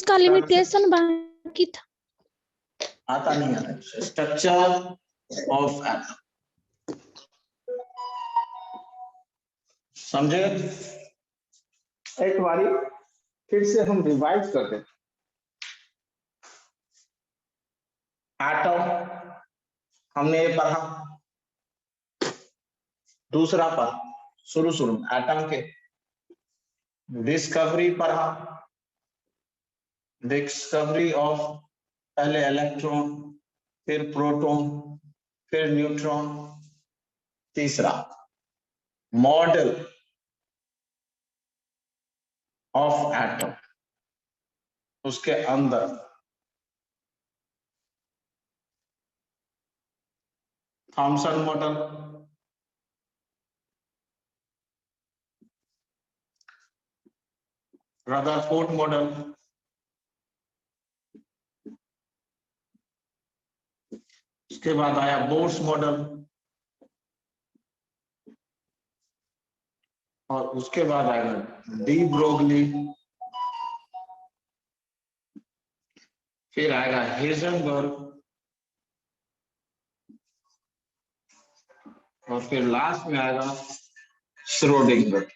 का लिमिटेशन बाकी था। आता नहीं है स्ट्रक्चर ऑफ एटम, समझे? एक बारी फिर से हम रिवाइज कर देते। एटम हमने ये पढ़ा, दूसरा पढ़ा शुरू में एटम के डिस्कवरी पढ़ा, डिस्कवरी ऑफ पहले इलेक्ट्रॉन, फिर प्रोटॉन, फिर न्यूट्रॉन, तीसरा मॉडल ऑफ एटम, उसके अंदर थॉमसन मॉडल, रदरफोर्ड मॉडल, उसके बाद आया बोर्स मॉडल, और उसके बाद आएगा डी ब्रोगली, फिर आएगा हेजनबर्ग, और फिर लास्ट में आएगा श्रोडिंगर।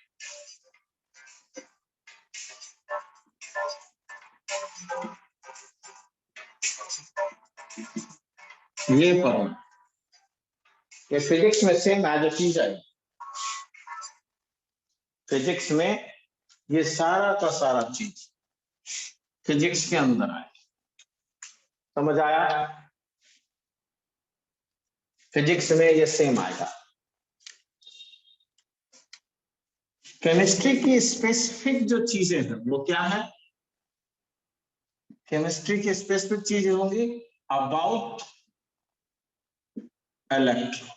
ये पढ़ो, ये फिजिक्स में सेम एज अ चीज है। फिजिक्स में ये सारा का सारा चीज फिजिक्स के अंदर आए, समझ आया? फिजिक्स में ये सेम आएगा। केमिस्ट्री की स्पेसिफिक जो चीजें हैं वो क्या है? केमिस्ट्री की स्पेसिफिक चीजें होंगी अबाउट इलेक्ट्रॉन,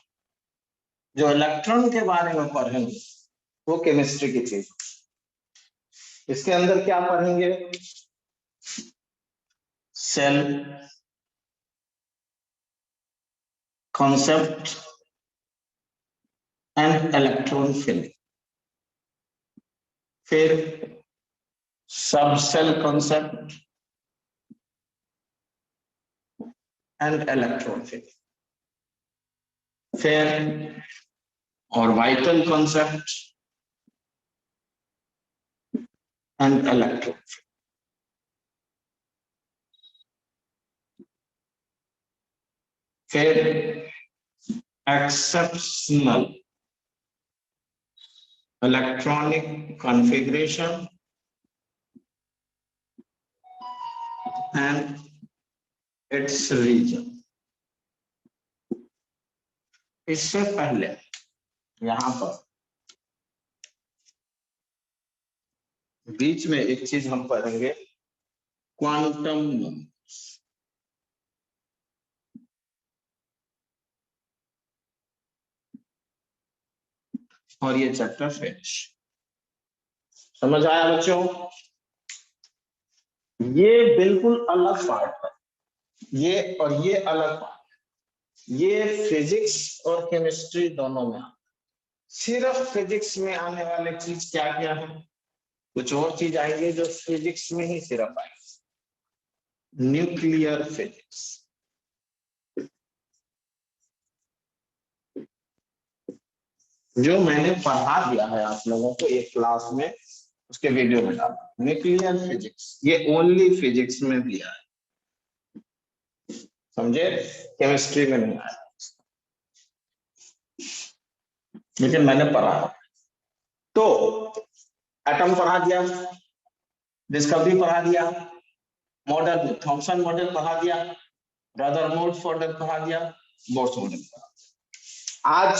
जो इलेक्ट्रॉन के बारे में पढ़ेंगे वो केमिस्ट्री की चीज। इसके अंदर क्या पढ़ेंगे? Shell concept and electron filling, फिर sub shell concept and electron filling, फिर orbital concept and electron filling, फिर exceptional electronic configuration and its reason. इससे पहले यहां पर बीच में एक चीज हम पढ़ेंगे, क्वांटम नंबर्स। और ये चैप्टर फिनिश। समझ आया बच्चों? ये बिल्कुल अलग पार्ट है, ये और ये अलग पार्ट है। ये फिजिक्स और केमिस्ट्री दोनों में। सिर्फ फिजिक्स में आने वाले चीज क्या क्या है? कुछ और चीज आएंगे जो फिजिक्स में ही सिर्फ आएंगे। न्यूक्लियर फिजिक्स, जो मैंने पढ़ा दिया है आप लोगों को एक क्लास में, उसके वीडियो में डाला। न्यूक्लियर फिजिक्स ये ओनली फिजिक्स में भी आया, समझे? केमिस्ट्री में नहीं आया, लेकिन मैंने पढ़ा। तो एटम पढ़ा दिया, डिस्कवरी पढ़ा दिया, मॉडल थॉमसन मॉडल पढ़ा दिया, रदरफोर्ड मॉडल पढ़ा दिया, बोर्स मॉडल पढ़ा दिया। आज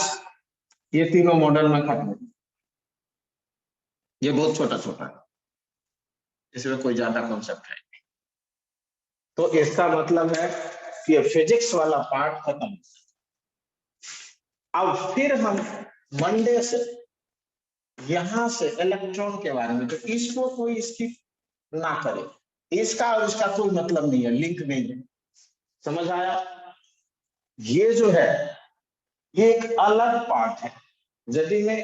ये तीनों मॉडल में खत्म। ये बहुत छोटा छोटा है, इसमें कोई ज्यादा कॉन्सेप्ट है नहीं। तो इसका मतलब है कि ये फिजिक्स वाला पार्ट खत्म। अब फिर हम मंडे से यहां से इलेक्ट्रॉन के बारे में, तो इसको कोई स्किप ना करे, इसका और इसका कोई मतलब नहीं है, लिंक नहीं है। समझ आया? ये जो है ये एक अलग पार्ट है। यदि मैं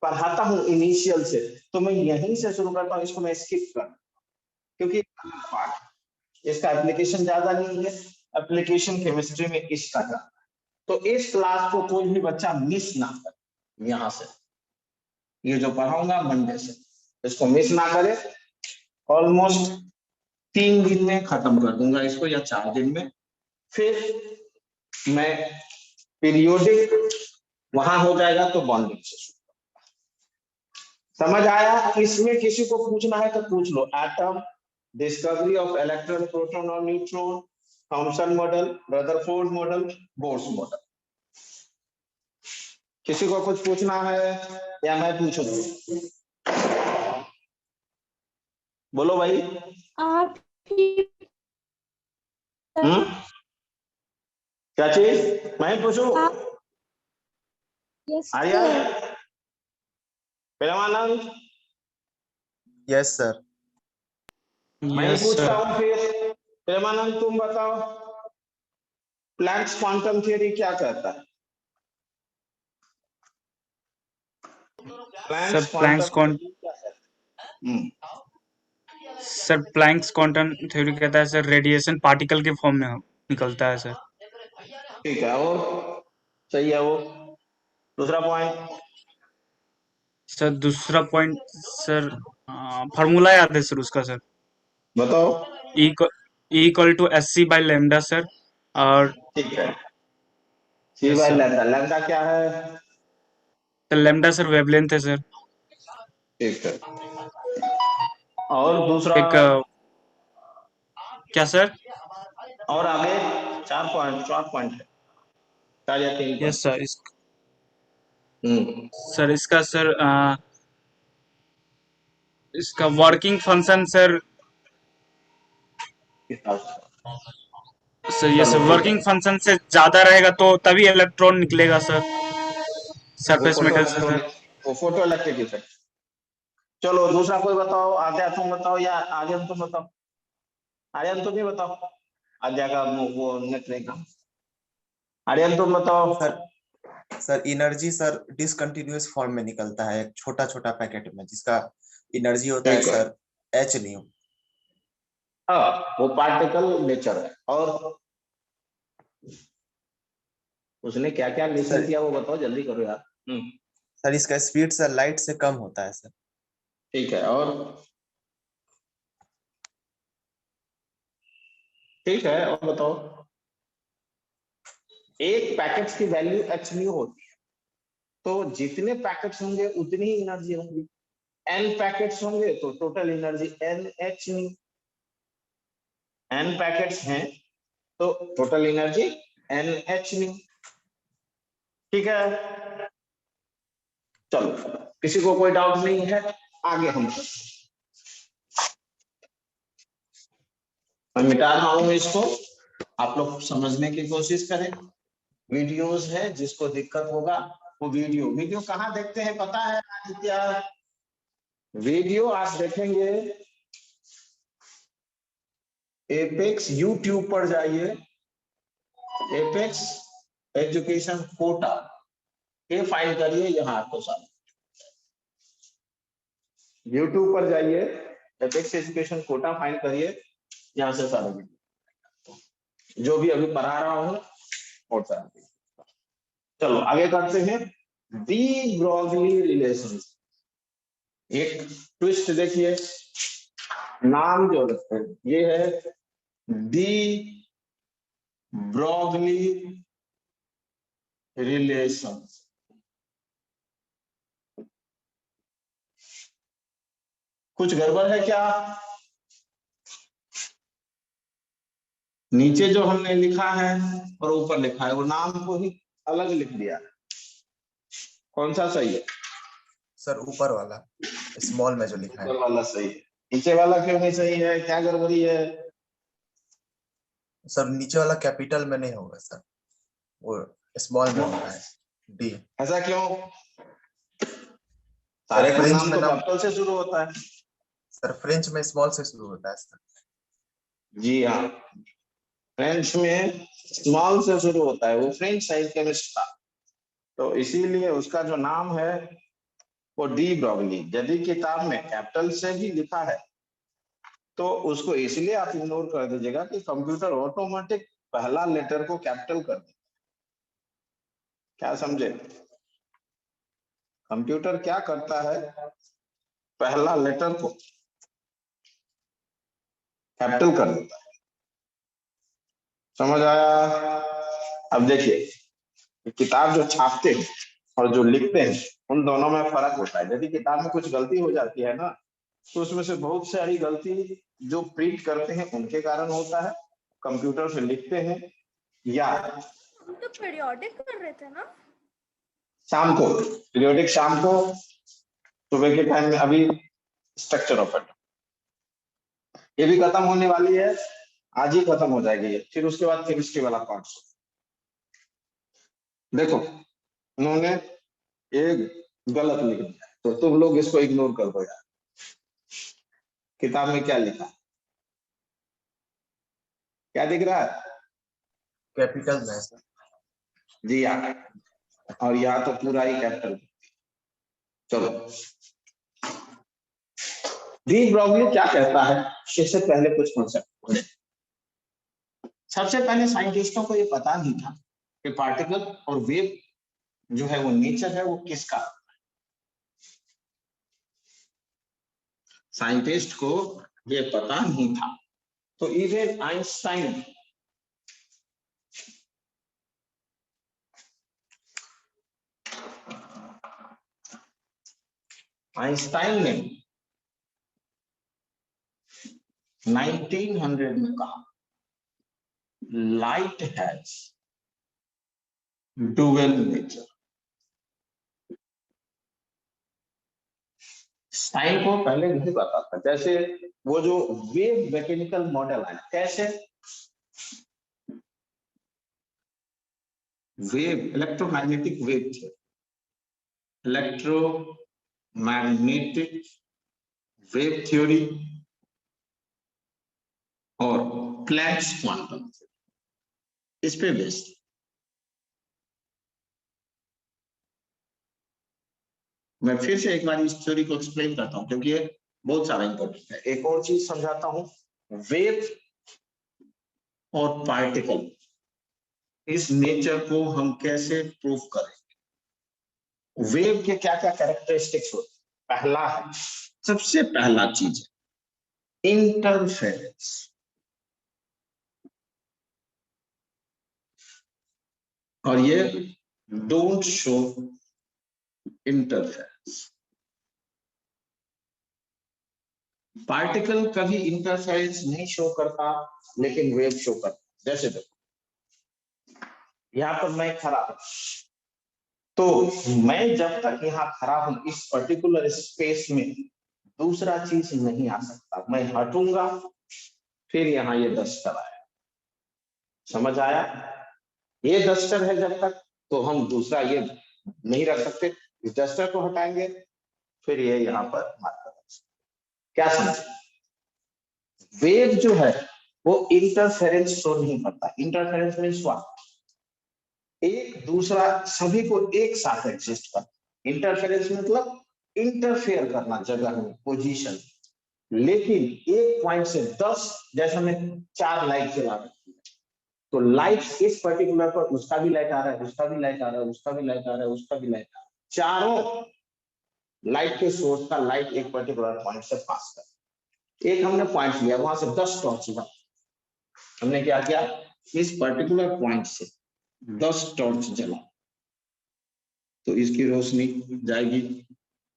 पढ़ाता हूं इनिशियल से तो मैं यहीं से शुरू करता हूं, इसको मैं स्किप कर, क्योंकि पार्ट, इसका एप्लीकेशन ज्यादा नहीं है, एप्लीकेशन केमिस्ट्री में इसका ज्यादा। तो इस क्लास को कोई भी बच्चा मिस ना करे, यहाँ से ये जो पढ़ाऊंगा मंडे से इसको मिस ना करे। ऑलमोस्ट 3 दिन में खत्म कर दूंगा इसको या 4 दिन में। फिर मैं पीरियोडिक वहां हो जाएगा तो बॉन्डिंग से समझ आया। इसमें किसी को पूछना है तो पूछ लो। Atom, discovery of electron, proton और neutron, Thomson model, Rutherford model, Bohr's model. किसी को कुछ पूछना है या मैं पूछूं? बोलो भाई। आप ही क्या चीज मैं पूछूं? Yes Aryan, sir. Premanand, yes sir. मैं ही पूछता हूँ फिर। प्रेमानंद तुम बताओ, प्लैंक्स क्वांटम थ्योरी क्या कहता है? सर प्लैंक्स क्वांटम थ्योरी कहता है सर रेडिएशन पार्टिकल के फॉर्म में निकलता है सर। ठीक है, वो सही है। वो दूसरा पॉइंट सर, दूसरा पॉइंट सर फार्मूला याद है सर उसका सर। बताओ। Equal to S C by lambda sir. और ठीक है, सी बाय लैम्डा। लैम्डा क्या है? लेमडा सर वेवलेंथ है सर। ठीक है, और दूसरा एक क्या सर? और आगे 4 पॉइंट है, 4 या 3 यस पॉइंट। सर। सर इसका सर इसका वर्किंग फंक्शन सर। सर ये चलो सर ठीक है, वर्किंग फंक्शन से ज्यादा रहेगा तो तभी इलेक्ट्रॉन निकलेगा सर वो सरफेस फोटो मेटल से सर। इलेक्ट्रॉनिक, वो फोटो इलेक्ट्रिक इफेक्ट। चलो दूसरा कोई बताओ। आद्या तुम बताओ या आर्यन तुम बताओ। आर्यन तुम ही बताओ, आद्या का वो नेट नहीं काम। आर्यन तुम बताओ। Sir energy sir discontinuous form में निकलता है, एक छोटा छोटा पैकेट में जिसका एनर्जी होता है सर एच न्यू। हाँ, वो पार्टिकल नेचर है। और उसने क्या क्या मिशन किया वो बताओ, जल्दी करो यार। सर इसका स्पीड सर लाइट से कम होता है सर। ठीक है, और ठीक है, और बताओ। एक पैकेट की वैल्यू एच न्यू होती है, तो जितने पैकेट्स होंगे उतनी ही एनर्जी होगी। एन पैकेट्स होंगे तो total energy N H nu. N packets हैं तो total energy N H nu. ठीक है, चलो किसी को कोई डाउट नहीं है, आगे हम मैं मिटा रहा हूं इसको, आप लोग समझने की कोशिश करें। वीडियोस है, जिसको दिक्कत होगा वो वीडियो कहाँ देखते हैं पता है आदित्य? वीडियो आप देखेंगे एपेक्स यूट्यूब पर जाइए, एपेक्स एजुकेशन कोटा ये फाइल करिए, यहाँ आपको सारा यूट्यूब पर जाइए, एपेक्स एजुकेशन कोटा फाइल करिए, यहाँ से सारा वीडियो जो भी अभी पढ़ा रहा हूँ और सारा। चलो आगे करते हैं। De Broglie relation. एक ट्विस्ट देखिए, नाम जो रखते हैं ये है डी ब्रॉगली रिलेशन। कुछ गड़बड़ है क्या? नीचे जो हमने लिखा है और ऊपर लिखा है वो नाम को ही अलग लिख दिया, कौन सा सही है? सर ऊपर वाला स्मॉल में जो लिखा है। ऊपर वाला सही है, नीचे वाला क्यों नहीं सही है? क्या गड़बड़ी है? सर नीचे वाला कैपिटल में नहीं होगा सर, वो स्मॉल में होगा है डी। ऐसा क्यों? सारे का नाम तो कैपिटल से शुरू होता है। सर फ्रेंच में स्मॉल से शुरू होता है सर। जी हाँ, फ्रेंच में स्मॉल से शुरू होता है, वो फ्रेंच साइज केमिस्ट था, तो इसीलिए उसका जो नाम है वो डी ब्रॉगली। यदि किताब में कैपिटल से भी लिखा है तो उसको इसलिए आप इग्नोर कर दीजिएगा कि कंप्यूटर ऑटोमेटिक पहला लेटर को कैपिटल कर दे। क्या समझे? कंप्यूटर क्या करता है, पहला लेटर को कैपिटल कर देता है। समझ आया? अब देखिए, किताब जो छापते हैं और जो लिखते हैं उन दोनों में फर्क होता है। यदि किताब में कुछ गलती हो जाती है ना, तो उसमें से बहुत सारी गलती जो प्रिंट करते हैं उनके कारण होता है, कंप्यूटर से लिखते हैं, या हम तो पीरियोडिक कर रहे थे ना, शाम को पीरियोडिक, शाम को सुबह के टाइम में। अभी स्ट्रक्चर ऑफ एटम ये भी खत्म होने वाली है, आज ही खत्म हो जाएगी ये। फिर उसके बाद केमिस्ट्री वाला पार्ट। देखो उन्होंने एक गलत लिख दिया, तो तुम लोग इसको इग्नोर कर दो यार। किताब में क्या लिखा, क्या दिख रहा है? कैपिटल में सर। जी हाँ, और यहाँ तो पूरा ही कैपिटल। चलो, डी ब्रॉगली क्या कहता है, इससे पहले कुछ कॉन्सेप्ट। सबसे पहले साइंटिस्टों को ये पता नहीं था कि पार्टिकल और वेव जो है वो नेचर है वो किसका। साइंटिस्ट को ये पता नहीं था, तो इवन आइंस्टाइन ने 1900 में कहा लाइट हैज डुअल नेचर। साइन को पहले नहीं पता था। जैसे वो जो वेव मैकेनिकल मॉडल आया, कैसे वेव, इलेक्ट्रोमैग्नेटिक वेव थे, इलेक्ट्रोमैग्नेटिक वेव थ्योरी और प्लैंक्स क्वांटम, इस पे बेस्ड। मैं फिर से एक बार इस थ्योरी को एक्सप्लेन करता हूं क्योंकि ये बहुत सारा इंपॉर्टेंट है। एक और चीज समझाता हूं, वेव और पार्टिकल, इस नेचर को हम कैसे प्रूव करें। वेव के क्या क्या कैरेक्टरिस्टिक्स होते हैं? पहला है, सबसे पहला चीज है इंटरफेरेंस। और ये डोंट शो इंटरफेरेंस। पार्टिकल कभी इंटरफेरेंस नहीं शो करता, लेकिन वेव शो करता। जैसे देखो, यहां पर मैं खड़ा हूं, तो मैं जब तक यहाँ खड़ा हूं इस पर्टिकुलर स्पेस में, दूसरा चीज नहीं आ सकता। मैं हटूंगा, फिर यहाँ ये डस्टर आया। समझ आया? ये डस्टर है जब तक, तो हम दूसरा ये नहीं रख सकते। इस डस्टर को हटाएंगे, फिर ये यहाँ पर मार्कर। क्या समझ? वेव जो है वो इंटरफेरेंस शो नहीं करता। Interference means what? एक दूसरा, सभी को एक साथ एग्जिस्ट करना। इंटरफेरेंस मतलब इंटरफेयर करना जगह में, पोजीशन। लेकिन एक पॉइंट से 10, जैसे मैं 4 लाइट जला रखी है, तो लाइट इस पर्टिकुलर पर, उसका भी लाइट आ रहा है, उसका भी लाइट आ रहा है, उसका भी लाइट आ रहा है, उसका भी लाइट आ रहा है, चारों लाइट के सोर्स का लाइट एक पर्टिकुलर पॉइंट से पास कर। एक हमने पॉइंट लिया, वहां से 10 टॉर्च हुआ। हमने क्या किया, इस पर्टिकुलर पॉइंट से 10 टॉर्च जला, तो इसकी रोशनी जाएगी।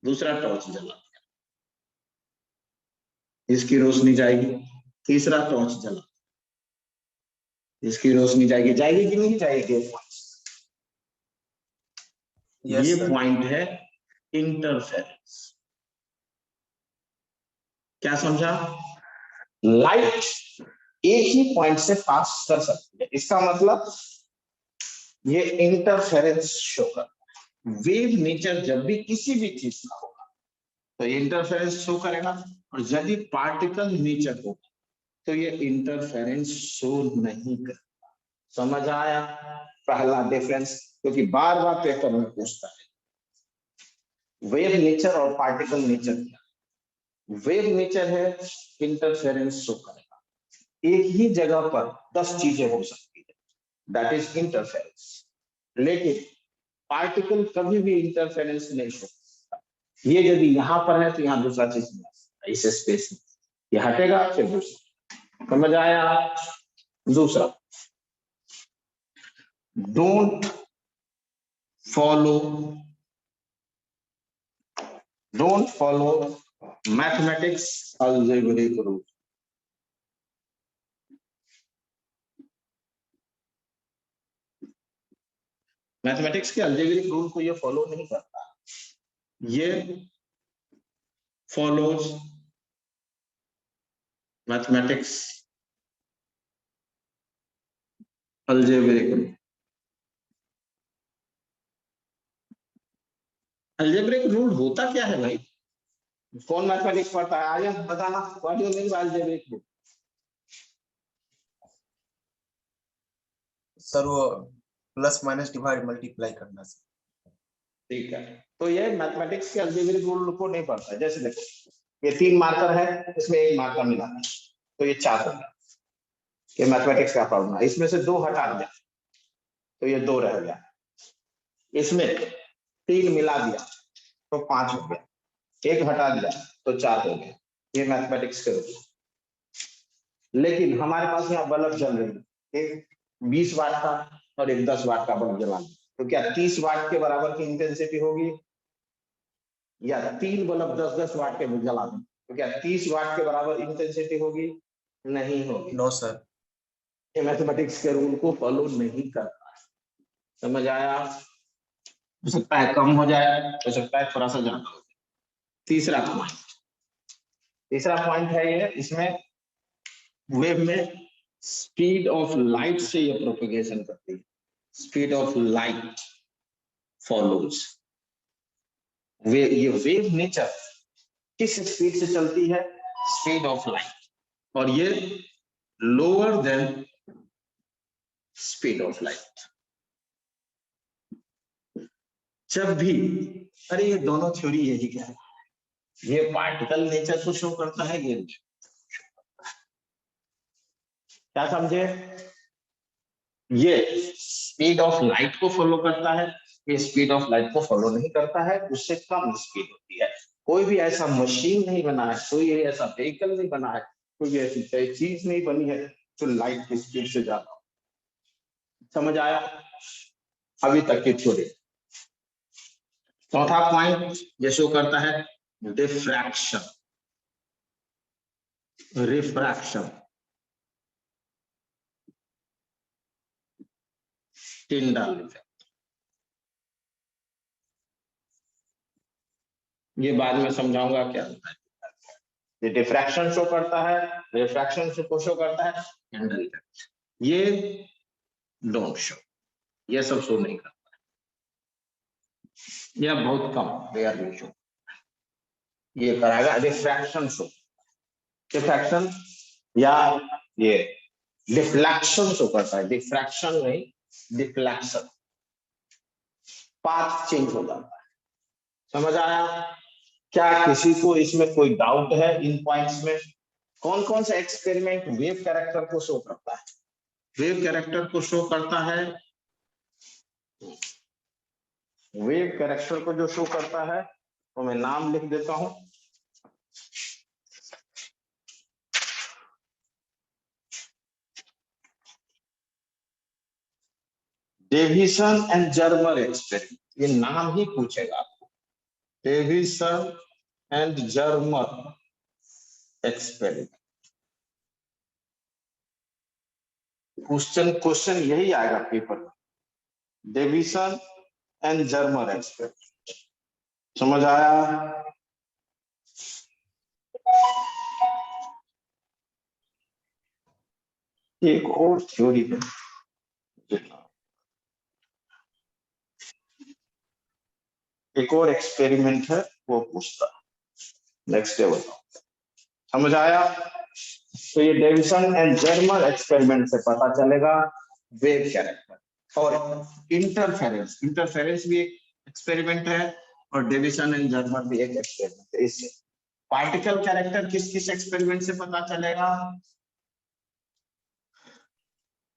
दूसरा टॉर्च जला, इसकी रोशनी जाएगी। तीसरा टॉर्च जला, इसकी रोशनी जाएगी। जाएगी कि नहीं जाएगी? ये पॉइंट है इंटरफेरेंस। क्या समझा? लाइट एक ही पॉइंट से पास कर सकती है, इसका मतलब ये इंटरफेरेंस शो करता है। वेव नेचर जब भी किसी भी चीज का होगा तो ये इंटरफेरेंस शो करेगा, और यदि पार्टिकल नेचर होगा तो ये इंटरफेरेंस शो नहीं करता। समझ आया पहला डिफरेंस? क्योंकि बार बार पेपर में पूछता है वेव नेचर और पार्टिकल नेचर क्या। वेव नेचर है इंटरफेरेंस शो करेगा। एक ही जगह पर 10 चीजें हो सकती है, दैट इज इंटरफेरेंस। लेकिन पार्टिकल कभी भी इंटरफेरेंस नहीं शो करता। ये यदि यहाँ पर है तो यहाँ दूसरा चीज नहीं आ सकता इस स्पेस में, ये हटेगा फिर दूसरा। समझ आया? दूसरा, don't follow mathematics algebraic rule. Mathematics के अलजेब्रिक रूल को ये फॉलो नहीं करता, ये follows mathematics algebraic rule. Algebraic rule होता क्या है भाई? कौन मैथमेटिक्स पढ़ता है? आर्यन बताना, what you mean by algebraic rule? Sir वो प्लस माइनस डिवाइड मल्टीप्लाई करना सर। ठीक है, तो ये मैथमेटिक्स के अलजेब्रिक रूल को नहीं पढ़ता है। जैसे देखो, ये 3 मार्कर है, इसमें एक मार्कर मिला है, तो ये 4 हो गया। ये मैथमेटिक्स का फॉर्मूला, इसमें से 2 हटा दिया तो ये 2 रह गया। इसमें 3 मिला दिया तो 5 हो गया, 1 हटा दिया तो 4 हो गया। ये मैथमेटिक्स के रूल। लेकिन हमारे पास यहाँ बल्ब जल रही है, एक 20 वाट का और एक 10 वाट का बल्ब जला, तो क्या 30 वाट के बराबर की इंटेंसिटी होगी? या 3 बल्ब 10-10 वाट के जला दें तो क्या 30 वाट के बराबर इंटेंसिटी होगी? नहीं होगी। No sir. ये मैथमेटिक्स के रूल को फॉलो नहीं करता। समझ आया? हो सकता है कम हो जाए, हो सकता है थोड़ा सा ज्यादा हो जाए। तीसरा पॉइंट है ये, इसमें वेव में स्पीड ऑफ लाइट से ये प्रोपेगेशन करती है। स्पीड ऑफ लाइट फॉलोज ये वेव नेचर किस स्पीड से चलती है? स्पीड ऑफ लाइट, और ये lower than speed of light. जब भी, अरे ये दोनों थ्योरी यही कह रहा है, ये पार्टिकल नेचर को शो करता है, ये क्या समझे? ये स्पीड ऑफ लाइट को फॉलो करता है, ये स्पीड ऑफ लाइट को फॉलो नहीं करता है, उससे कम स्पीड होती है। कोई भी ऐसा मशीन नहीं बना है, कोई ऐसा व्हीकल नहीं बना है, कोई ऐसी चीज नहीं बनी है जो लाइट की स्पीड से ज्यादा हो। समझ आया अभी तक की थ्योरी? चौथा पॉइंट ये शो करता है डिफ्रैक्शन, रिफ्रैक्शन, टिंडल इफेक्ट। ये बाद में समझाऊंगा क्या होता है। ये डिफ्रैक्शन शो करता है, रिफ्रैक्शन को शो करता है, टिंडल इफेक्ट। ये डोंट शो, ये सब शो नहीं करता है, यह बहुत कम रेयरली शो। ये कराएगा रिफ्रैक्शन शो, डिफ्रैक्शन या ये डिफ्लेक्शन शो करता है, डिफ्रैक्शन नहीं डिफ्लेक्शन, पाथ चेंज हो जाता है। समझ आया? क्या किसी को इसमें कोई डाउट है इन पॉइंट्स में? कौन कौन सा एक्सपेरिमेंट वेव कैरेक्टर को शो करता है? वेव कैरेक्टर को शो करता है, वेव कैरेक्टर को जो शो करता है तो मैं नाम लिख देता हूं। डेविसन एंड जर्मर एक्सपेरिमेंट, ये नाम ही पूछेगा आपको, Davisson and Germer experiment. Question यही आएगा पेपर में, डेविसन एंड जर्मर एक्सपेरिमेंट। समझ आया? एक और थ्योरी है, एक और एक्सपेरिमेंट है वो पूछता है, नेक्स्ट डे बताओ। समझ आया? तो ये डेविसन एंड जर्मर एक्सपेरिमेंट से पता चलेगा वेव कैरेक्टर और इंटरफेरेंस। इंटरफेरेंस भी एक एक्सपेरिमेंट है और डेविसन एंड जर्मर भी एक एक्सपेरिमेंट है। इससे पार्टिकल कैरेक्टर किस किस एक्सपेरिमेंट से पता चलेगा?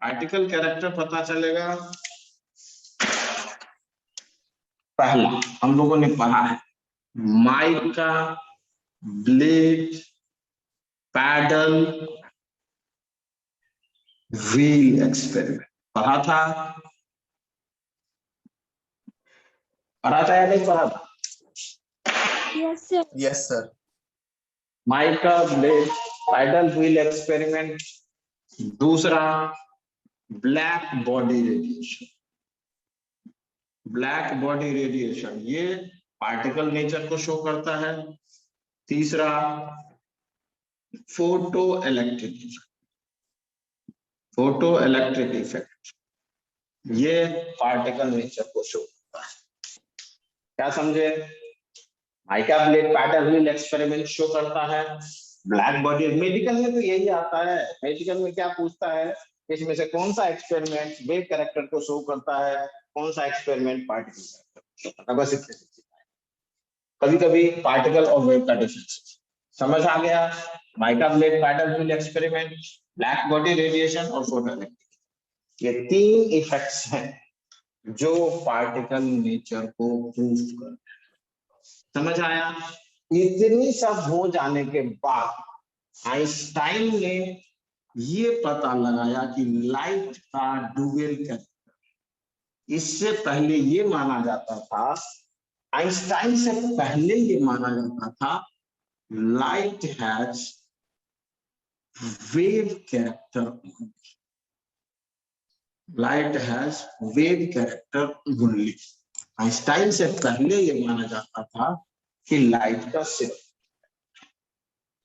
पार्टिकल कैरेक्टर पता चलेगा, पहला हम लोगों ने पढ़ा है mica blade paddle wheel experiment पढ़ा था या नहीं पढ़ा था? Yes, sir. Yes sir. Mica blade paddle wheel experiment. दूसरा black body radiation. Black body radiation ये पार्टिकल नेचर को शो करता है। तीसरा photoelectric effect. Photoelectric effect ये पार्टिकल नेचर को शो करता है। क्या समझे? Mica blade paddle wheel experiment show करता है ब्लैक बॉडी। मेडिकल में तो यही आता है। मेडिकल में क्या पूछता है, इसमें से कौन सा एक्सपेरिमेंट वेव कैरेक्टर को शो करता है, कौन सा एक्सपेरिमेंट पार्टिकल कैरेक्टर को। बस इतने। कभी कभी पार्टिकल और वेव का डिफरेंस समझ आ गया। Mica blade paddle wheel experiment, black body radiation और फोटो इलेक्ट्रिक, ये तीन इफेक्ट्स हैं जो पार्टिकल नेचर को प्रूव करते हैं। समझ आया? इतनी सब हो जाने के बाद आइंस्टाइन ने ये पता लगाया कि लाइट का डुअल कैरेक्टर। इससे पहले ये माना जाता था, आइंस्टाइन से पहले ये माना जाता था, light has wave character. Light has wave character only. Einstein से पहले ये माना जाता था कि लाइट का सिर्फ।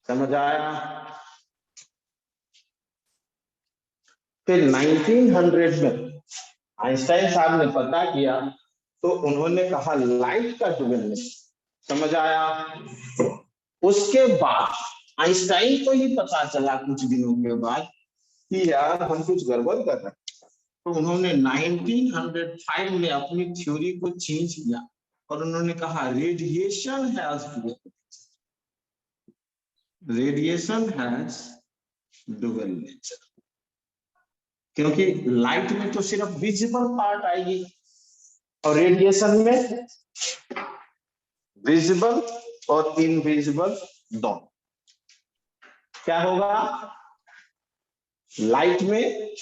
समझ आया? फिर 1900 में आइंस्टाइन साहब ने पता किया तो उन्होंने कहा लाइट का डुअल। समझ आया? उसके बाद आइंस्टाइन को ही पता चला कुछ दिनों के बाद कि यार हम कुछ गड़बड़ कर रहे हैं। तो उन्होंने 1905 में अपनी थ्योरी को चेंज किया और उन्होंने कहा रेडिएशन हैज डुअल नेचर। क्योंकि लाइट में तो सिर्फ विजिबल पार्ट आएगी और रेडिएशन में विजिबल और इनविजिबल दोनों। क्या होगा? लाइट में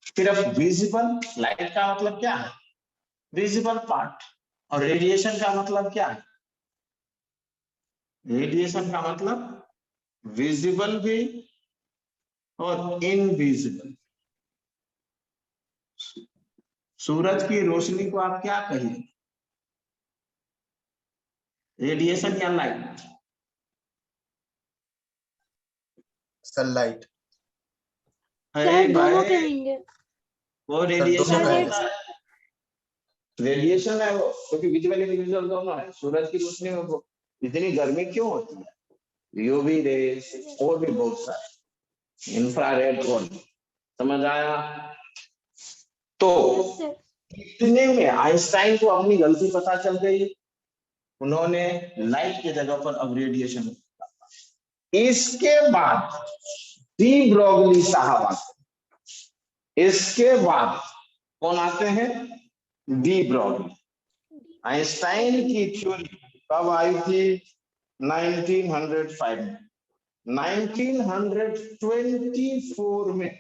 सिर्फ विजिबल, लाइट का मतलब क्या है? Visible part. और रेडिएशन का मतलब क्या है? रेडिएशन का मतलब विजिबल भी और इनविजिबल। सूरज की रोशनी को आप क्या कहिए? रेडिएशन या लाइट? सनलाइट। सर दोनों कहेंगे। वो रेडिएशन है, रेडिएशन है वो, क्योंकि विजिबल इनविजिबल दोनों है। सूरज की रोशनी में वो इतनी गर्मी क्यों होती है? यूवी रेस और भी बहुत सारे इंफ्रारेड कौन। समझ आया? तो इतने में आइंस्टाइन को अपनी गलती पता चल गई। उन्होंने लाइट की जगह पर अब रेडिएशन। इसके बाद डी ब्रोगली साहब आते। इसके बाद कौन आते हैं? De Broglie. आइंस्टाइन की थ्योरी कब आई थी? 1905 में। 1924 में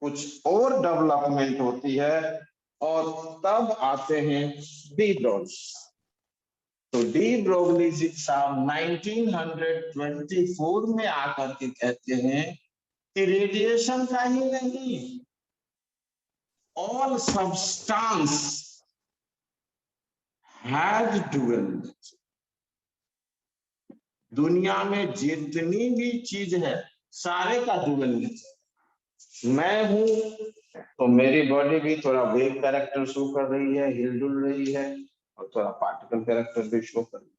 कुछ और डेवलपमेंट होती है और तब आते हैं डी ब्रोगली। तो डी ब्रोगली जी साहब 1924 में आकर के कहते हैं कि रेडिएशन का ही नहीं, all substance has dual nature. दुनिया में जितनी भी चीज है सारे का डुअल नेचर। मैं हूं तो मेरी बॉडी भी थोड़ा वेव कैरेक्टर शो कर रही है, हिलडुल रही है, और थोड़ा पार्टिकल कैरेक्टर भी शो कर रही है।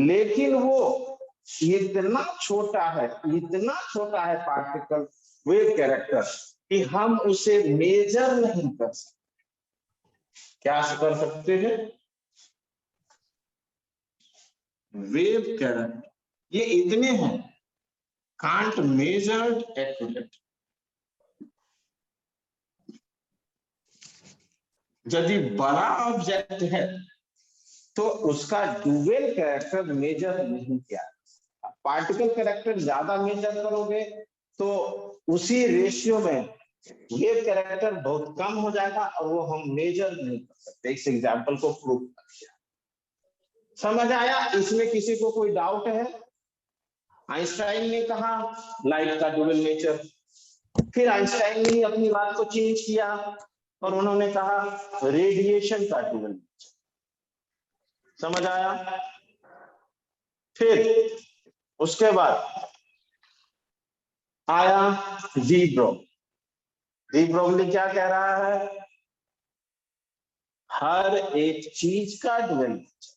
लेकिन वो इतना छोटा है, इतना छोटा है पार्टिकल वेव कैरेक्टर कि हम उसे मेजर नहीं कर सकते। क्या कर सकते हैं? वेव कैरेक्टर ये इतने हैं, कांट मेजर्ड एक्यूरेट। यदि बड़ा ऑब्जेक्ट है तो उसका डुअल कैरेक्टर मेजर नहीं किया। पार्टिकल कैरेक्टर ज्यादा मेजर करोगे तो उसी रेशियो में वेव कैरेक्टर बहुत कम हो जाएगा और वो हम मेजर नहीं कर सकते। इस एग्जांपल को प्रूव कर दिया। समझ आया? इसमें किसी को कोई डाउट है? आइंस्टाइन ने कहा लाइट का डुअल नेचर, फिर आइंस्टाइन ने अपनी बात को चेंज किया और उन्होंने कहा रेडिएशन का डुअल नेचर। समझ आया? फिर उसके बाद आया डी ब्रोगली। डी ब्रोगली क्या कह रहा है? हर एक चीज का डुअल नेचर।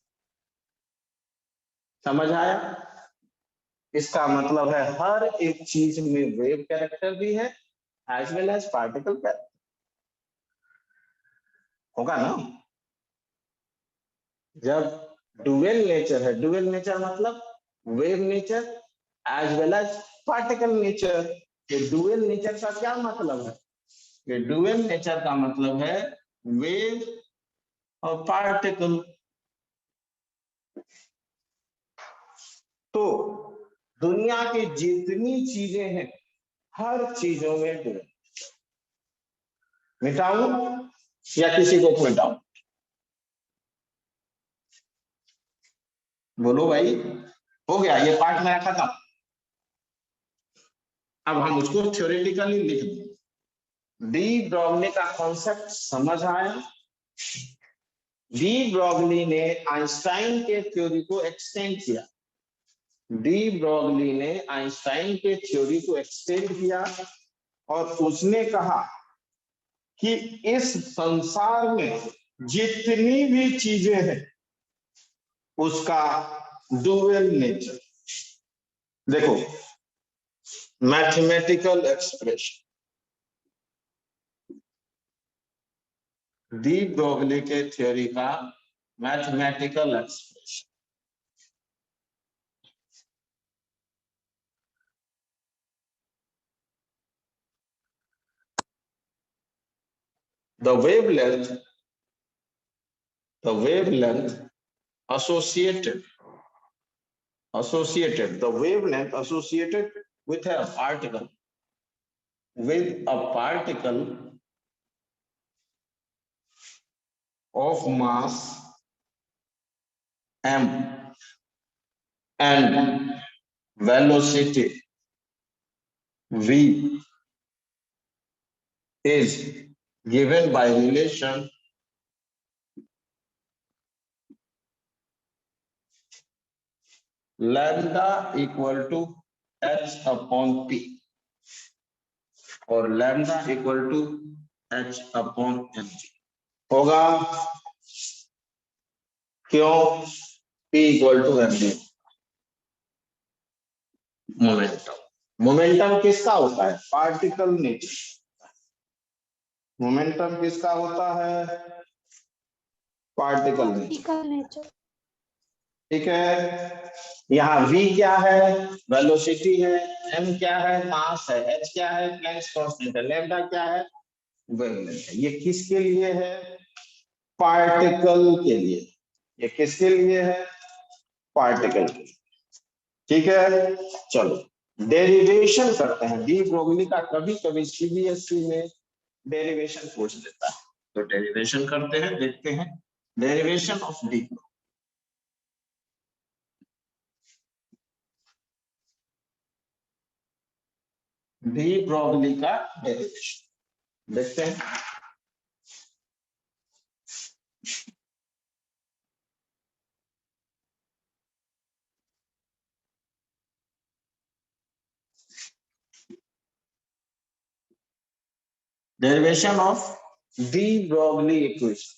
समझ आया? इसका मतलब है हर एक चीज में वेव कैरेक्टर भी है as well as particle character होगा ना। जब डुअल नेचर है, डुअल नेचर मतलब wave nature as well as particle nature. ये डुअल नेचर का क्या मतलब है? ये डुअल नेचर का मतलब है वेव और पार्टिकल। तो दुनिया की जितनी चीजें हैं हर चीजों में डुअल। मिटाऊं या किसी को कोई डाउट? बोलो भाई। हो गया ये पार्ट मेरा खत्म। अब हम उसको थ्योरेटिकली लिख दें। डी ब्रोगली का कॉन्सेप्ट समझ आया? डी ब्रोगली ने आइंस्टाइन के थ्योरी को एक्सटेंड किया। डी ब्रोगली ने आइंस्टाइन के थ्योरी को एक्सटेंड किया और उसने कहा कि इस संसार में जितनी भी चीजें हैं उसका डुअल नेचर। देखो मैथमेटिकल एक्सप्रेशन, डी ब्रोगली के थ्योरी का mathematical expression. The wavelength associated the wavelength associated with a particle of mass m and velocity v is given by relation lambda equal to h upon p और lambda equal to h upon mg होगा। क्यों? p equal to mg। Momentum किसका होता है? Particle nature. Momentum किसका होता है? Particle nature. ठीक है। यहाँ v क्या है? वेलोसिटी है। m क्या है? मास है। h क्या है? प्लैंक्स कांस्टेंट है। लैम्डा क्या है? वेवलेंथ है। ये किसके लिए है? पार्टिकल के लिए। ये किसके लिए है? पार्टिकल के लिए। ठीक है, चलो डेरिवेशन करते हैं। डी ब्रोगली का कभी कभी सीबीएसई में डेरिवेशन पूछ देता है, तो डेरिवेशन करते हैं, देखते हैं डेरिवेशन ऑफ डी ब्रोगली का डेरिवेशन देखते हैं। Derivation of de Broglie equation.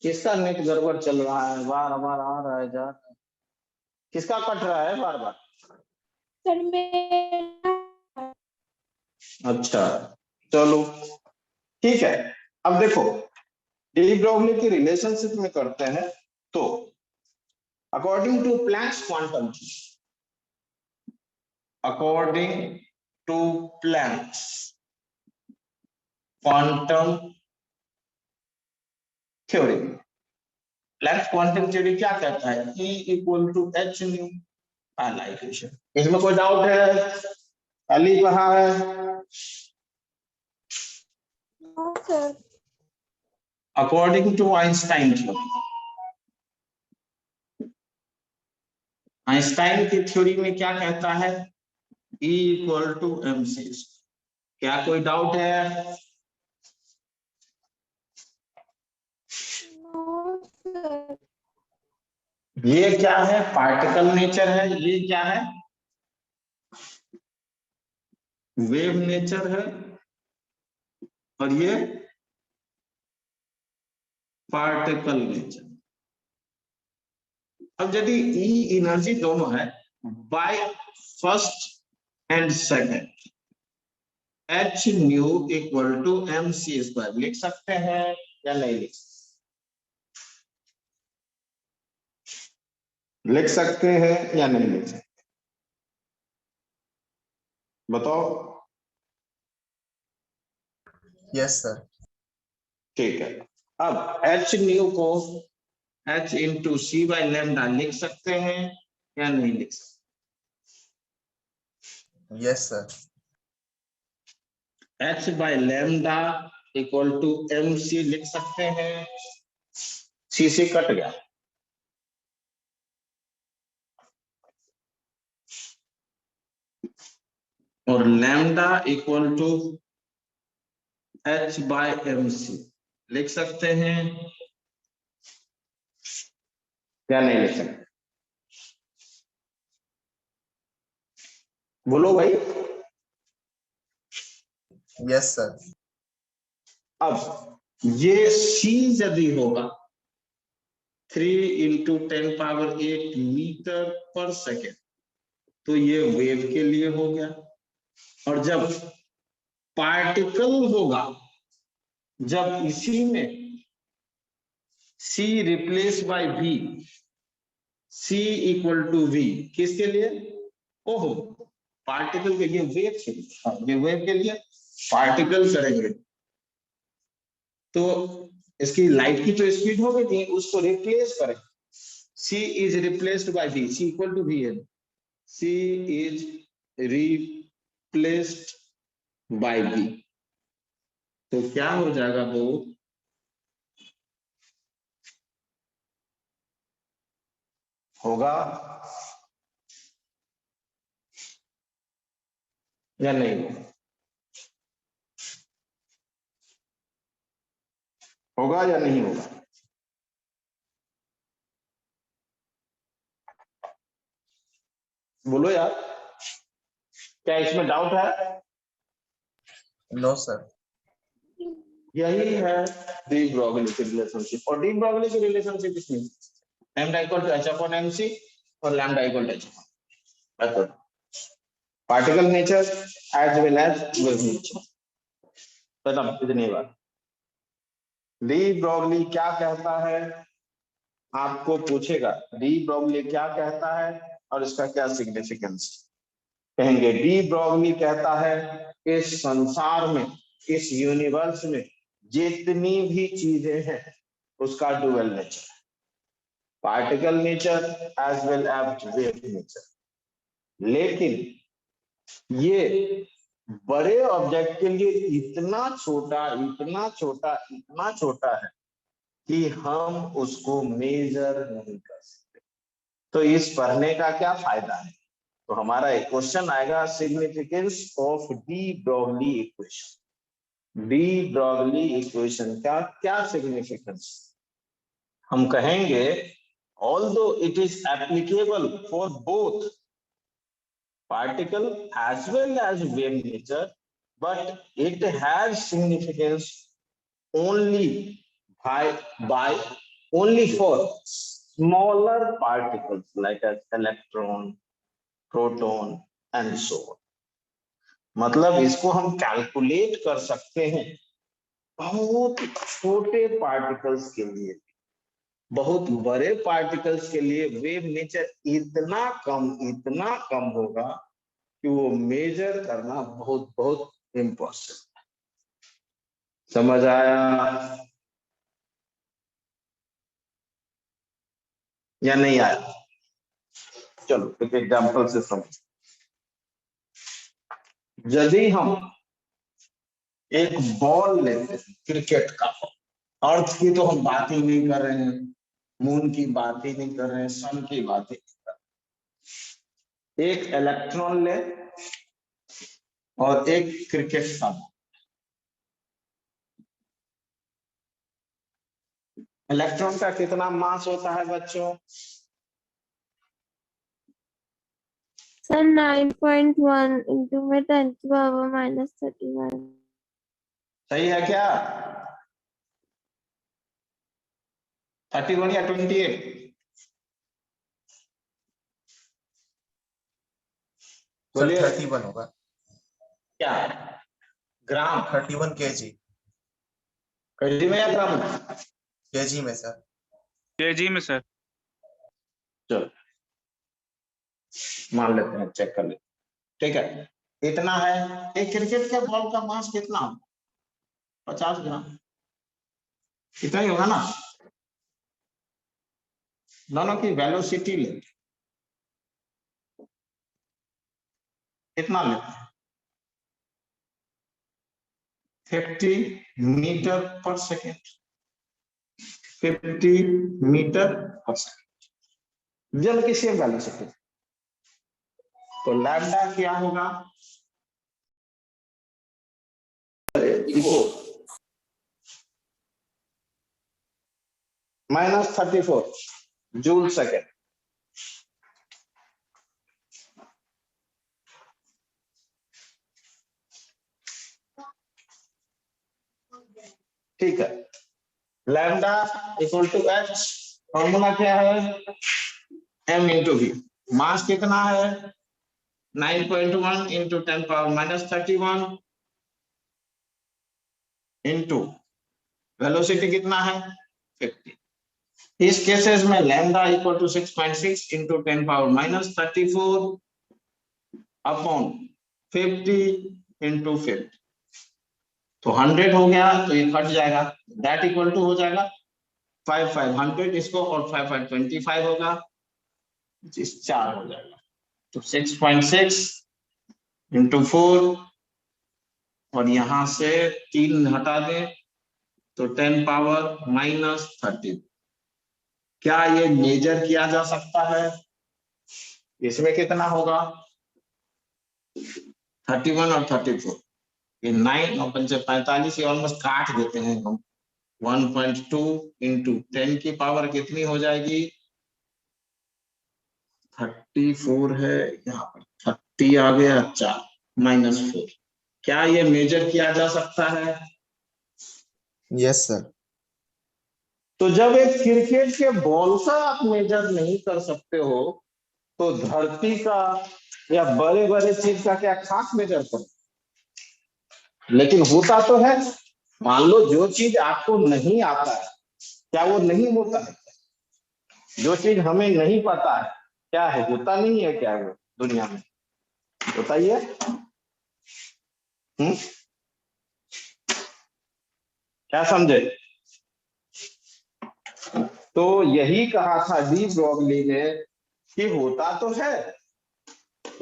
किसका नेट गड़बड़ चल रहा है? बार बार आ रहा है, जा रहा है। किसका कट रहा है बार बार? सर मेरा। अच्छा चलो ठीक है। अब देखो डी ब्रोगली की रिलेशनशिप में करते हैं। तो according to Planck's quantum according to Planck's quantum theory. Planck's quantum theory क्या कहता है? E equal to H nu, पहला इक्वेशन। इसमें कोई डाउट है? खाली कहाँ है? No, sir. According to Einstein theory, Einstein की थ्योरी में क्या कहता है? E equal to M C. क्या कोई डाउट है? No, sir. ये क्या है? पार्टिकल नेचर है। ये क्या है? वेव नेचर है। और ये पार्टिकल नेचर। अब यदि ई एनर्जी दोनों है, by first and second, H nu equal to M C square लिख सकते हैं या नहीं लिख सकते? लिख सकते हैं या नहीं लिख सकते? बताओ। Yes sir. ठीक है। अब एच न्यू को H into C by lambda लिख सकते हैं या नहीं लिख सकते? Yes sir. H by lambda equal to M C लिख सकते हैं। सी से कट गया। और lambda equal to H by M C लिख सकते हैं या नहीं लिख सकते? बोलो भाई। Yes sir. अब ये सी यदि होगा 3 इंटू 10⁸ मीटर पर सेकेंड, तो ये वेव के लिए हो गया। और जब पार्टिकल होगा, जब इसी में C replace by V, C equal to V किसके लिए? ओहो, पार्टिकल के लिए, वेव के लिए, वेव के लिए पार्टिकल करेंगे तो इसकी लाइट की जो स्पीड हो गई थी उसको रिप्लेस करें। C is replaced by V, C equal to V है। C is replaced by V, तो क्या हो जाएगा वो? होगा या नहीं? होगा या नहीं होगा? बोलो यार, क्या इसमें डाउट है? No sir. यही है डी ब्रोगली की रिलेशनशिप। और डी ब्रोगली की रिलेशनशिप इसमें lambda equal to H upon M C और lambda equal to H upon particle nature as well as wave nature. मतलब इतनी बात। डी ब्रोगली क्या कहता है? आपको पूछेगा डी ब्रोगली क्या कहता है और इसका क्या सिग्निफिकेंस? कहेंगे डी ब्रोगली कहता है इस संसार में, इस यूनिवर्स में जितनी भी चीजें हैं उसका dual nature, particle nature as well as wave nature. लेकिन ये बड़े ऑब्जेक्ट के लिए इतना छोटा, इतना छोटा, इतना छोटा है कि हम उसको मेजर नहीं कर सकते। तो इस पढ़ने का क्या फायदा है? तो हमारा एक क्वेश्चन आएगा, significance of de Broglie equation. De Broglie equation का क्या सिग्निफिकेंस? हम कहेंगे although it is applicable for both particle as well as wave nature, but it has significance only by only for smaller particles like as electron, proton and so on. मतलब इसको हम calculate कर सकते हैं बहुत छोटे पार्टिकल्स के लिए। बहुत बड़े पार्टिकल्स के लिए वेव नेचर इतना कम होगा कि वो मेजर करना बहुत बहुत इम्पोर्टेंट। समझ आया या नहीं आया? चलो एक एग्जांपल से समझ। यदि हम एक बॉल लेते हैं क्रिकेट का, अर्थ की तो हम बात ही नहीं कर रहे हैं, मून की बात ही नहीं कर रहे हैं, सन की बात ही नहीं कर रहे। एक इलेक्ट्रॉन ले और एक क्रिकेट का। इलेक्ट्रॉन का कितना मास होता है बच्चों? सर 9.1 into में 10 की पावर -31। सही है क्या? 31 या 28? सर बोलिए 31 होगा। क्या? ग्राम? 31 kg। केजी में या ग्राम में? kg में सर। केजी में सर। चलो मान लेते हैं, चेक कर लेते हैं। ठीक है, इतना है। एक क्रिकेट के बॉल का मास कितना? 50 ग्राम। इतना ही होगा ना? दोनों की वेलोसिटी ले, कितना लेते हैं? 50 मीटर पर सेकेंड। 50 मीटर पर सेकेंड जल की सेम वेलोसिटी। तो लैम्डा क्या होगा? -34 जूल सेकेंड। ठीक है, lambda equal to H. Formula क्या है? m into we. मास कितना है? 9.1 इंटू 10⁻31 इंटू वेलोसिटी कितना है? 50। इस केसेस में lambda equal to 6.6 into 10⁻34 upon 50 into 50। तो 100 हो गया, तो ये कट जाएगा, दैट इक्वल टू हो जाएगा 5/100 इसको, और 5/25 होगा, 4 हो जाएगा। तो 6.6 इंटू 4 और यहां से 3 हटा दें तो 10⁻−30। क्या ये मेजर किया जा सकता है? इसमें कितना होगा? 31 और 34, ये 9 और 5 45, ये ऑलमोस्ट काट देते हैं हम। 1.2 इंटू 10 की पावर कितनी हो जाएगी? 34 है, यहाँ पर 30 आ गया, 4 -4। क्या ये मेजर किया जा सकता है? Yes sir. तो जब एक क्रिकेट के बॉल का आप मेजर नहीं कर सकते हो, तो धरती का या बड़े बड़े चीज का क्या खास मेजर करो? लेकिन होता तो है। मान लो जो चीज आपको नहीं आता है, क्या वो नहीं होता है? जो चीज हमें नहीं पता है, क्या है? होता नहीं है क्या वो दुनिया में? बताइए। क्या समझे? तो यही कहा था डी ब्रॉगली ने कि होता तो है,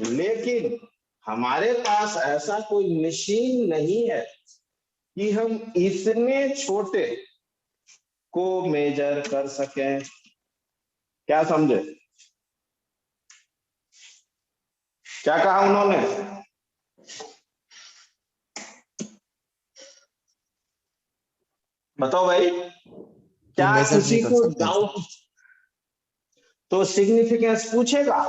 लेकिन हमारे पास ऐसा कोई मशीन नहीं है कि हम इतने छोटे को मेजर कर सकें। क्या समझे? क्या कहा उन्होंने? बताओ भाई, क्या मेजर किसी नहीं कर को सकते हैं। डाउट? तो सिग्निफिकेंस पूछेगा,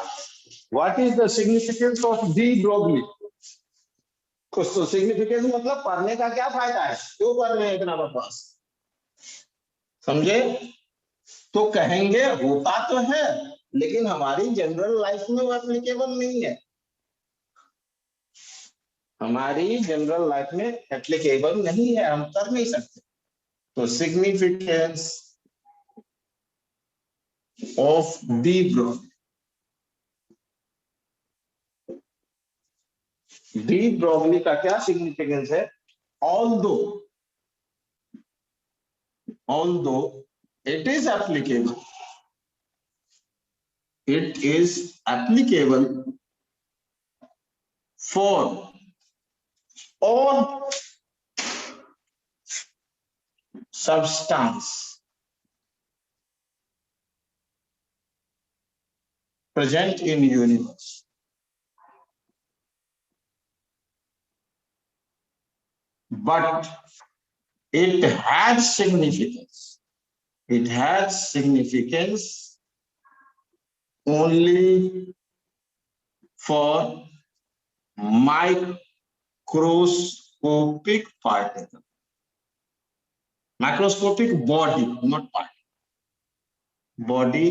what is the significance of de Broglie? कुछ तो सिग्निफिकेंस मतलब पढ़ने का क्या फायदा है, क्यों पढ़ रहे हैं इतना बकवास? समझे? तो कहेंगे होता तो है, लेकिन हमारी जनरल लाइफ में वो एप्लीकेबल नहीं है। हमारी जनरल लाइफ में एप्लीकेबल नहीं है, हम कर नहीं सकते। तो significance of de Broglie, de Broglie का क्या सिग्निफिकेंस है? Although it is applicable for all substance present in universe. But it has significance. It has significance only for microscopic particle. Microscopic body, not particle. Body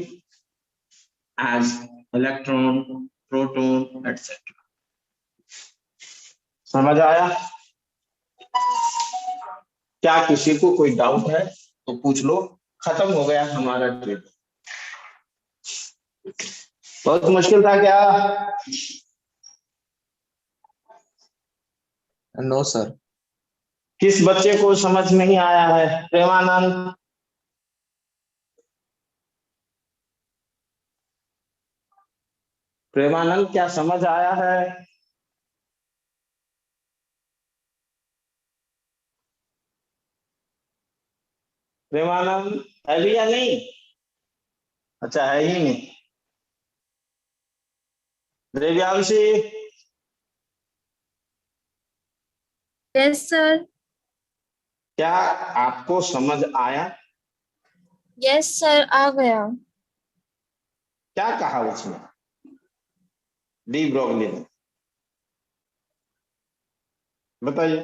as electron, proton, etc. समझ आया? क्या किसी को कोई doubt है तो पूछ लो। खत्म हो गया हमारा ट्रिप। बहुत मुश्किल था क्या? No sir. किस बच्चे को समझ नहीं आया है? प्रेमानंद, प्रेमानंद क्या समझ आया है? प्रेमानंद है भी या नहीं? अच्छा है ही नहीं। Devyanshi, yes sir. क्या आपको समझ आया? यस सर, आ गया। क्या कहा उसने, डी ब्रोगली ने? बताइए,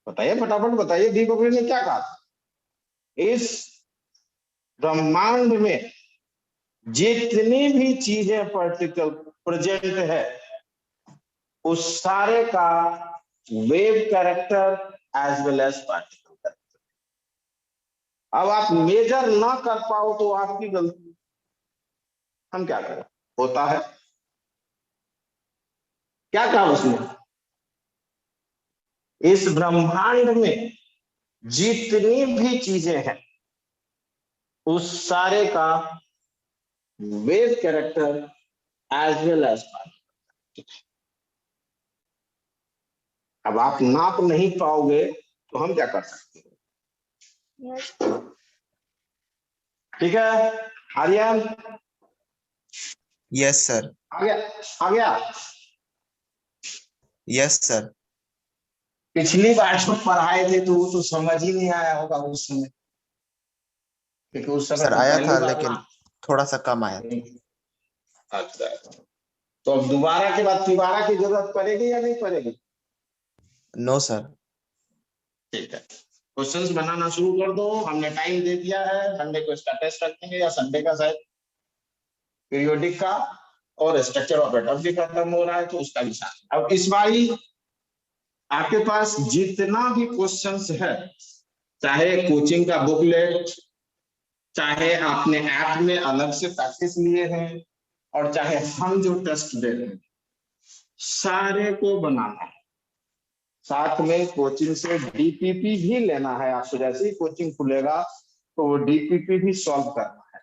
बताइए फटाफट बताइए, डी ब्रोगली ने क्या कहा? इस ब्रह्मांड में जितनी भी चीजें पार्टिकल प्रेजेंट है उस सारे का wave character as well as particle character. अब आप मेजर ना कर पाओ तो आपकी गलती, हम क्या करें, होता है। क्या कहा उसने? इस ब्रह्मांड में जितनी भी चीजें हैं उस सारे का wave character as well as particle. अब आप नाप नहीं पाओगे तो हम क्या कर सकते हैं? यस। ठीक है आर्यन? Yes sir. आ गया? आ गया? Yes sir. पिछली बार जो पढ़ाए थे तो वो तो समझ ही नहीं आया होगा उस समय, क्योंकि उस समय सर तो आया पहली था बार लेकिन ना। थोड़ा सा कम आया था। अच्छा, तो अब दोबारा के बाद तिबारा की जरूरत पड़ेगी या नहीं पड़ेगी? No sir. ठीक है, क्वेश्चंस बनाना शुरू कर दो। हमने टाइम दे दिया है, मंडे को इसका टेस्ट रखेंगे या संडे का शायद, पीरियोडिक का, और स्ट्रक्चर ऑफ एटम भी खत्म हो रहा है तो उसका भी साथ। अब इस बारी आपके पास जितना भी क्वेश्चंस है, चाहे कोचिंग का बुकलेट, चाहे आपने ऐप में अलग से प्रैक्टिस लिए हैं, और चाहे हम जो टेस्ट दे रहे हैं, सारे को बनाना है। साथ में कोचिंग से डीपीपी भी लेना है आपको। जैसे ही कोचिंग खुलेगा तो वो डीपीपी भी सॉल्व करना है,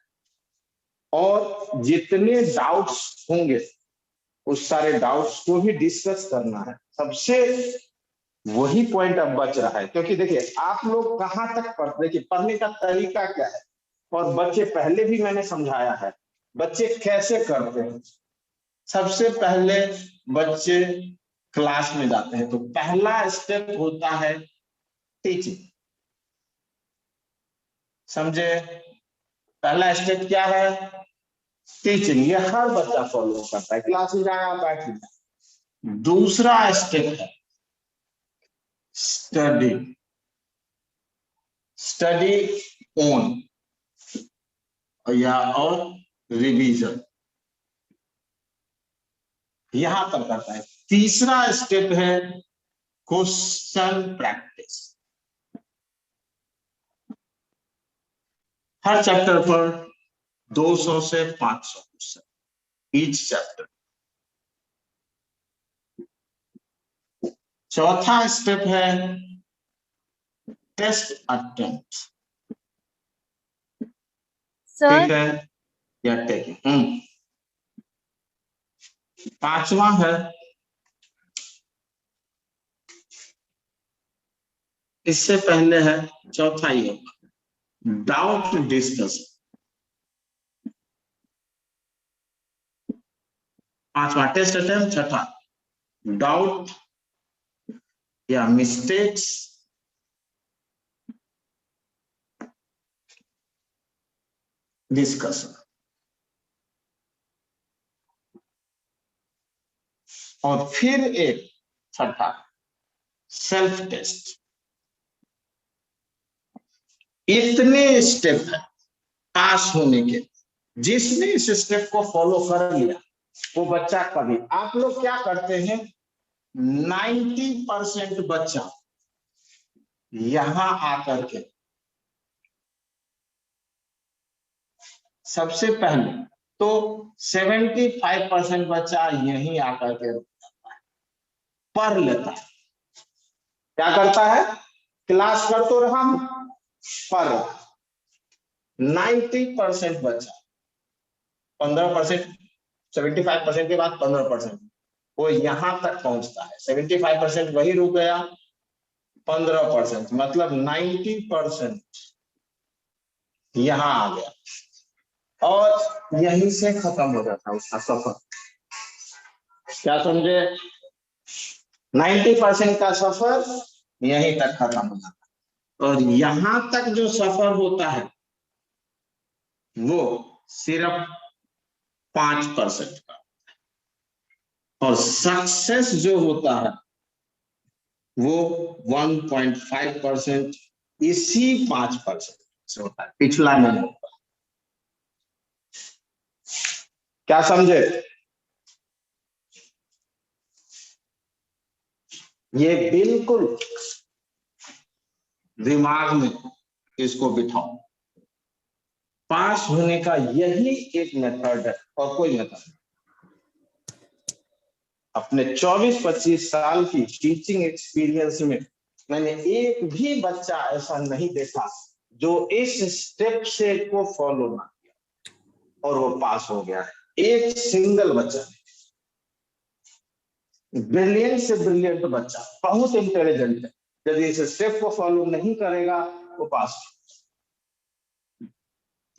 और जितने डाउट्स होंगे उस सारे डाउट्स को भी डिस्कस करना है। सबसे वही पॉइंट अब बच रहा है, क्योंकि देखिए आप लोग कहाँ तक पढ़ते, देखिए पढ़ने का तरीका क्या है, और बच्चे पहले भी मैंने समझाया है बच्चे कैसे करते हैं। सबसे पहले बच्चे क्लास में जाते हैं तो पहला स्टेप होता है टीचिंग, समझे? पहला स्टेप क्या है? टीचिंग। ये हर बच्चा फॉलो करता है, क्लास में जाएगा बैठ जाएगा। दूसरा स्टेप है स्टडी, स्टडी ऑन या और रिवीजन, यहां पर करता है। तीसरा स्टेप है क्वेश्चन प्रैक्टिस। हर चैप्टर पर 200 से 500 क्वेश्चन, ईच चैप्टर। चौथा स्टेप है टेस्ट अटेम्प्ट। सर ठीक है, या टेकिंग। पांचवा है, इससे पहले है, चौथा ही होगा, डाउट डिस्कशन। पांचवा टेस्ट अटेम्प्ट, छठा डाउट या मिस्टेक्स डिस्कशन। और फिर एक छठा सेल्फ टेस्ट। इतने स्टेप है पास होने के। जिसने इस स्टेप को फॉलो कर लिया वो बच्चा कभी, आप लोग क्या करते हैं, 90% बच्चा यहां आकर के सबसे पहले तो 75% बच्चा यहीं आकर के पढ़ लेता है। क्या करता है, क्लास कर तो रहा हूं, पढ़। 90% बच्चा 15%, 75% के बाद 15% वो यहां तक पहुंचता है। 75% वही रुक गया, 15% मतलब 90% यहां आ गया और यहीं से खत्म हो जाता है उसका सफर। क्या समझे, 90% का सफर यहीं तक खत्म हो जाता है और यहां तक जो सफर होता है वो सिर्फ 5% का, और सक्सेस जो होता है वो 1.5% इसी 5% से होता है, पिछला नहीं होता। क्या समझे, ये बिल्कुल दिमाग में इसको बिठाओ। पास होने का यही एक मेथड है और कोई मेथड नहीं। अपने 24-25 साल की टीचिंग एक्सपीरियंस में मैंने एक भी बच्चा ऐसा नहीं देखा जो इस स्टेप से को फॉलो ना किया और वो पास हो गया है। एक सिंगल बच्चा, ब्रिलियंट से ब्रिलियंट बच्चा, बहुत इंटेलिजेंट है, यदि इस स्टेप को फॉलो नहीं करेगा वो पास।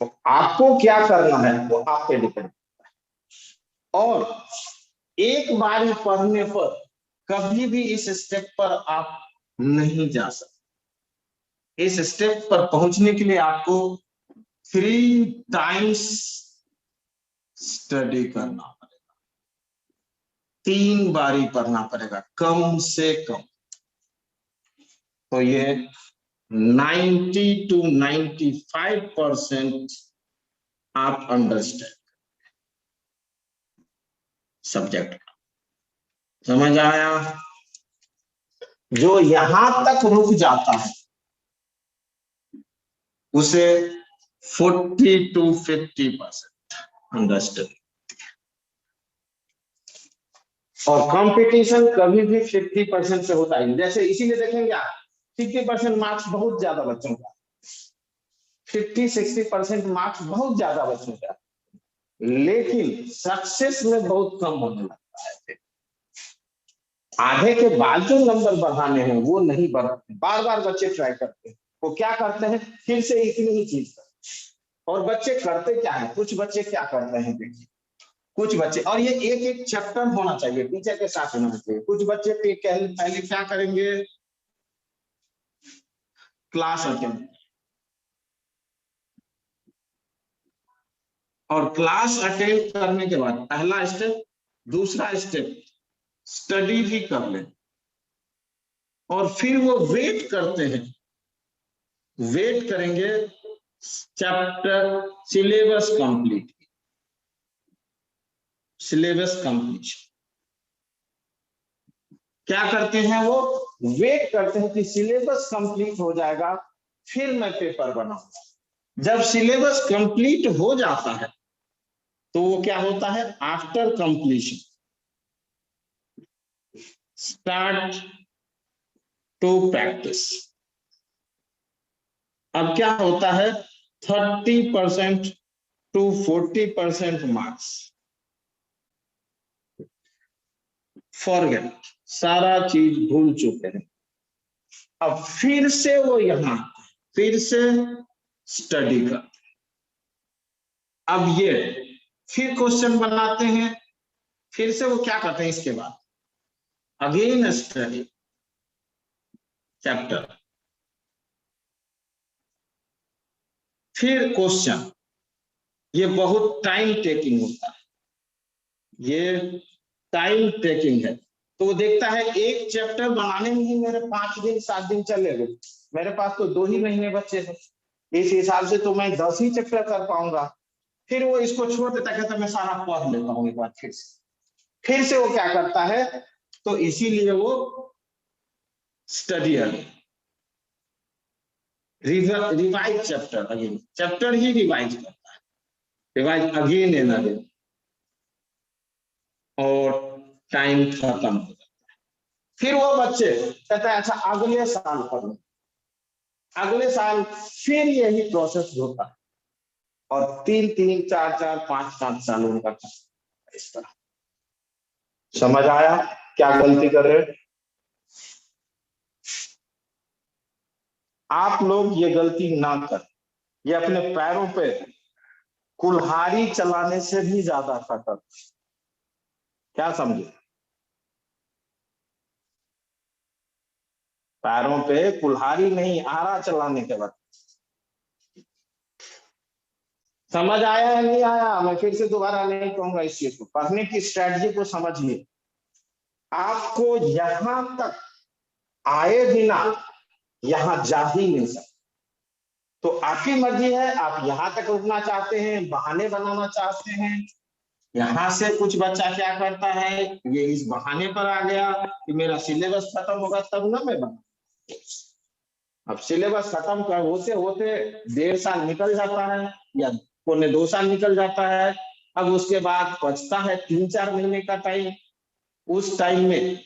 तो आपको क्या करना है वो आप पे डिपेंड करता है। और एक बार पढ़ने पर कभी भी इस स्टेप पर आप नहीं जा सकते। इस स्टेप पर पहुंचने के लिए आपको 3 टाइम्स स्टडी करना पड़ेगा, 3 बारी पढ़ना पड़ेगा कम से कम। तो ये 90 to 95% आप अंडरस्टैंड सब्जेक्ट का, समझ आया। जो यहां तक रुक जाता है उसे 40 to 50% अंडरस्टैंड। और कंपटीशन कभी भी 50% से होता है। जैसे इसीलिए देखेंगे आप 50% मार्क्स बहुत ज्यादा बच्चों का, 50-60% मार्क्स बहुत ज्यादा बच्चों का, लेकिन सक्सेस में बहुत कम होने लगता है। आधे के बाद जो नंबर बढ़ाने हैं वो नहीं बढ़ाते, बार बार बच्चे ट्राई करते हैं। वो क्या करते हैं, फिर से इतनी ही चीज करते। और बच्चे करते क्या है, कुछ बच्चे क्या करते हैं, देखिए कुछ बच्चे, और ये एक एक चैप्टर होना चाहिए, टीचर के साथ होना चाहिए। कुछ बच्चे पहले क्या करेंगे, क्लास अटेंड, और क्लास अटेंड करने के बाद पहला स्टेप, दूसरा स्टेप स्टडी भी कर ले, और फिर वो वेट करते हैं, वेट करेंगे chapter syllabus complete, syllabus completion. क्या करते हैं, वो वेट करते हैं कि सिलेबस कंप्लीट हो जाएगा फिर मैं पेपर बनाऊंगा। जब सिलेबस कंप्लीट हो जाता है तो वो क्या होता है, after completion start to practise. अब क्या होता है, 30% टू 40% मार्क्स फॉरगेट, सारा चीज भूल चुके हैं। अब फिर से वो यहाँ फिर से स्टडी कर, अब ये फिर क्वेश्चन बनाते हैं, फिर से वो क्या करते हैं, इसके बाद अगेन स्टडी चैप्टर, फिर क्वेश्चन। ये बहुत टाइम टेकिंग होता है, ये टाइम टेकिंग है। तो वो देखता है एक चैप्टर बनाने में ही मेरे 5 दिन 7 दिन चले गए, मेरे पास तो 2 ही महीने बचे हैं, इस हिसाब से तो मैं 10 ही चैप्टर कर पाऊंगा। फिर वो इसको छोड़ देता है, कहता मैं सारा पढ़ लेता हूँ एक बार फिर से वो क्या करता है, तो इसीलिए वो study revise chapter again, chapter ही रिवाइज करता है, रिवाइज अगेन एंड अगेन, और टाइम खत्म हो जाता है। फिर वो बच्चे कहता है अच्छा अगले साल पढ़ो, अगले साल फिर यही प्रोसेस होता है, और 3-3 4-4 5-5 साल उनका इस तरह। समझ आया क्या गलती कर रहे हैं आप लोग? ये गलती ना कर, ये अपने पैरों पे कुल्हाड़ी चलाने से भी ज्यादा खतर, क्या समझे? पैरों पे कुल्हाड़ी नहीं, आरा चलाने के बाद। समझ आया या नहीं आया? मैं फिर से दोबारा नहीं कहूंगा इस चीज को, पढ़ने की स्ट्रेटजी को समझिए। आपको यहां तक आए बिना यहां जा ही नहीं सकते, तो आपकी मर्जी है, आप यहां तक रुकना चाहते हैं, बहाने बनाना चाहते हैं। यहां से कुछ बच्चा क्या करता है, ये इस बहाने पर आ गया कि मेरा सिलेबस खत्म होगा तब ना मैं बना, अब सिलेबस खत्म कर होते होते 1.5 साल निकल जाता है या 1.25 साल निकल जाता है। अब उसके बाद बचता है 3-4 महीने का टाइम, उस टाइम में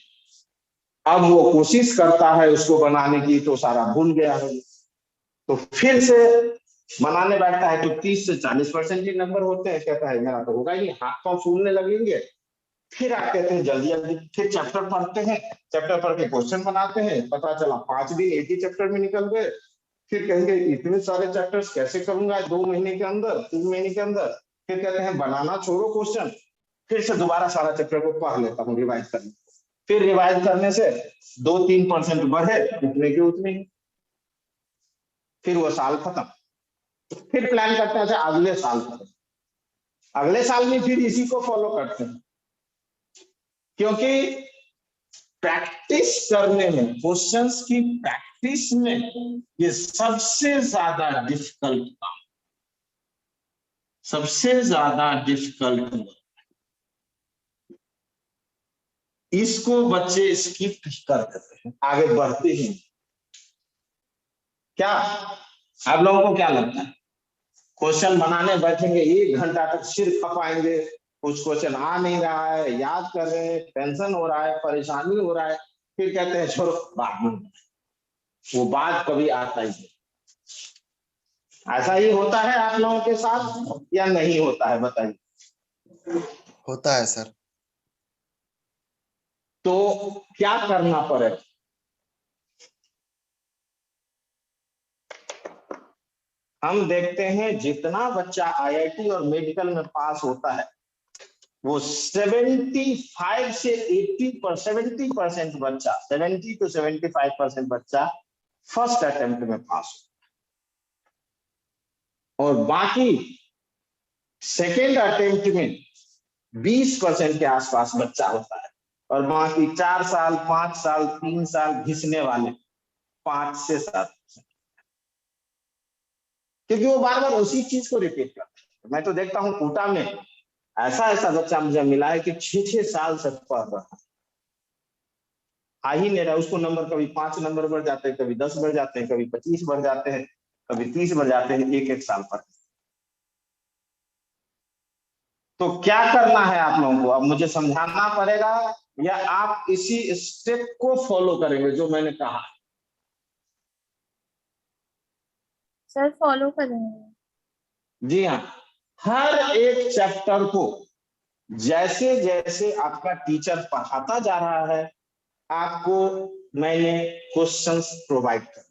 अब वो कोशिश करता है उसको बनाने की, तो सारा भूल गया है, तो फिर से बनाने बैठता है, तो 30 से 40% के नंबर होते हैं, कहता है मेरा तो होगा ही नहीं, हाथ पांव फूलने लगेंगे। फिर आप कहते हैं जल्दी जल्दी, फिर चैप्टर पढ़ते हैं, चैप्टर पढ़ के क्वेश्चन बनाते हैं, पता चला 5 दिन एक ही चैप्टर में निकल गए। फिर कहेंगे इतने सारे चैप्टर्स कैसे करूंगा 2 महीने के अंदर, 3 महीने के अंदर। फिर कहते हैं बनाना छोड़ो क्वेश्चन, फिर से दोबारा सारा चैप्टर को पढ़ लेता हूँ रिवाइज करने, फिर रिवाइज करने से 2-3% बढ़े, उतने के उतने, फिर वो साल खत्म। फिर प्लान करते हैं अगले साल करें, अगले साल में फिर इसी को फॉलो करते हैं, क्योंकि प्रैक्टिस करने में, क्वेश्चंस की प्रैक्टिस में ये सबसे ज्यादा डिफिकल्ट काम, सबसे ज्यादा डिफिकल्ट, इसको बच्चे स्किप कर देते हैं, आगे बढ़ते ही। क्या आप लोगों को क्या लगता है, क्वेश्चन बनाने बैठेंगे 1 घंटा तक सिर खपाएंगे, कुछ क्वेश्चन आ नहीं रहा है, याद कर रहे हैं, टेंशन हो रहा है, परेशानी हो रहा है, फिर कहते हैं छोड़ो बाद में, वो बात कभी आता ही नहीं। ऐसा ही होता है आप लोगों के साथ या नहीं होता है, बताइए। होता है सर। तो क्या करना पड़ेगा, हम देखते हैं जितना बच्चा आईआईटी और मेडिकल में पास होता है, वो 75 से 70% बच्चा, 70 to 75% बच्चा फर्स्ट अटेम्प्ट में पास होता है, और बाकी सेकेंड अटेम्प्ट में 20% के आसपास बच्चा होता है, और बाकी 4 साल 5 साल 3 साल घिसने वाले 5 से 7, क्योंकि वो बार बार उसी चीज को रिपीट करते हैं। मैं तो देखता हूँ कोटा में ऐसा बच्चा मुझे मिला है कि 6-6 साल से पढ़ रहा है, आ ही नहीं रहा, उसको नंबर कभी 5 नंबर बढ़ जाते हैं, कभी 10 बढ़ जाते हैं, कभी 25 बढ़ जाते हैं, कभी 30 बढ़ जाते हैं, 1-1 साल पर। तो क्या करना है आप लोगों को, अब मुझे समझाना पड़ेगा या आप इसी स्टेप को फॉलो करेंगे जो मैंने कहा? सर फॉलो करेंगे। जी हाँ, हर एक चैप्टर को जैसे जैसे आपका टीचर पढ़ाता जा रहा है आपको मैंने क्वेश्चंस प्रोवाइड कर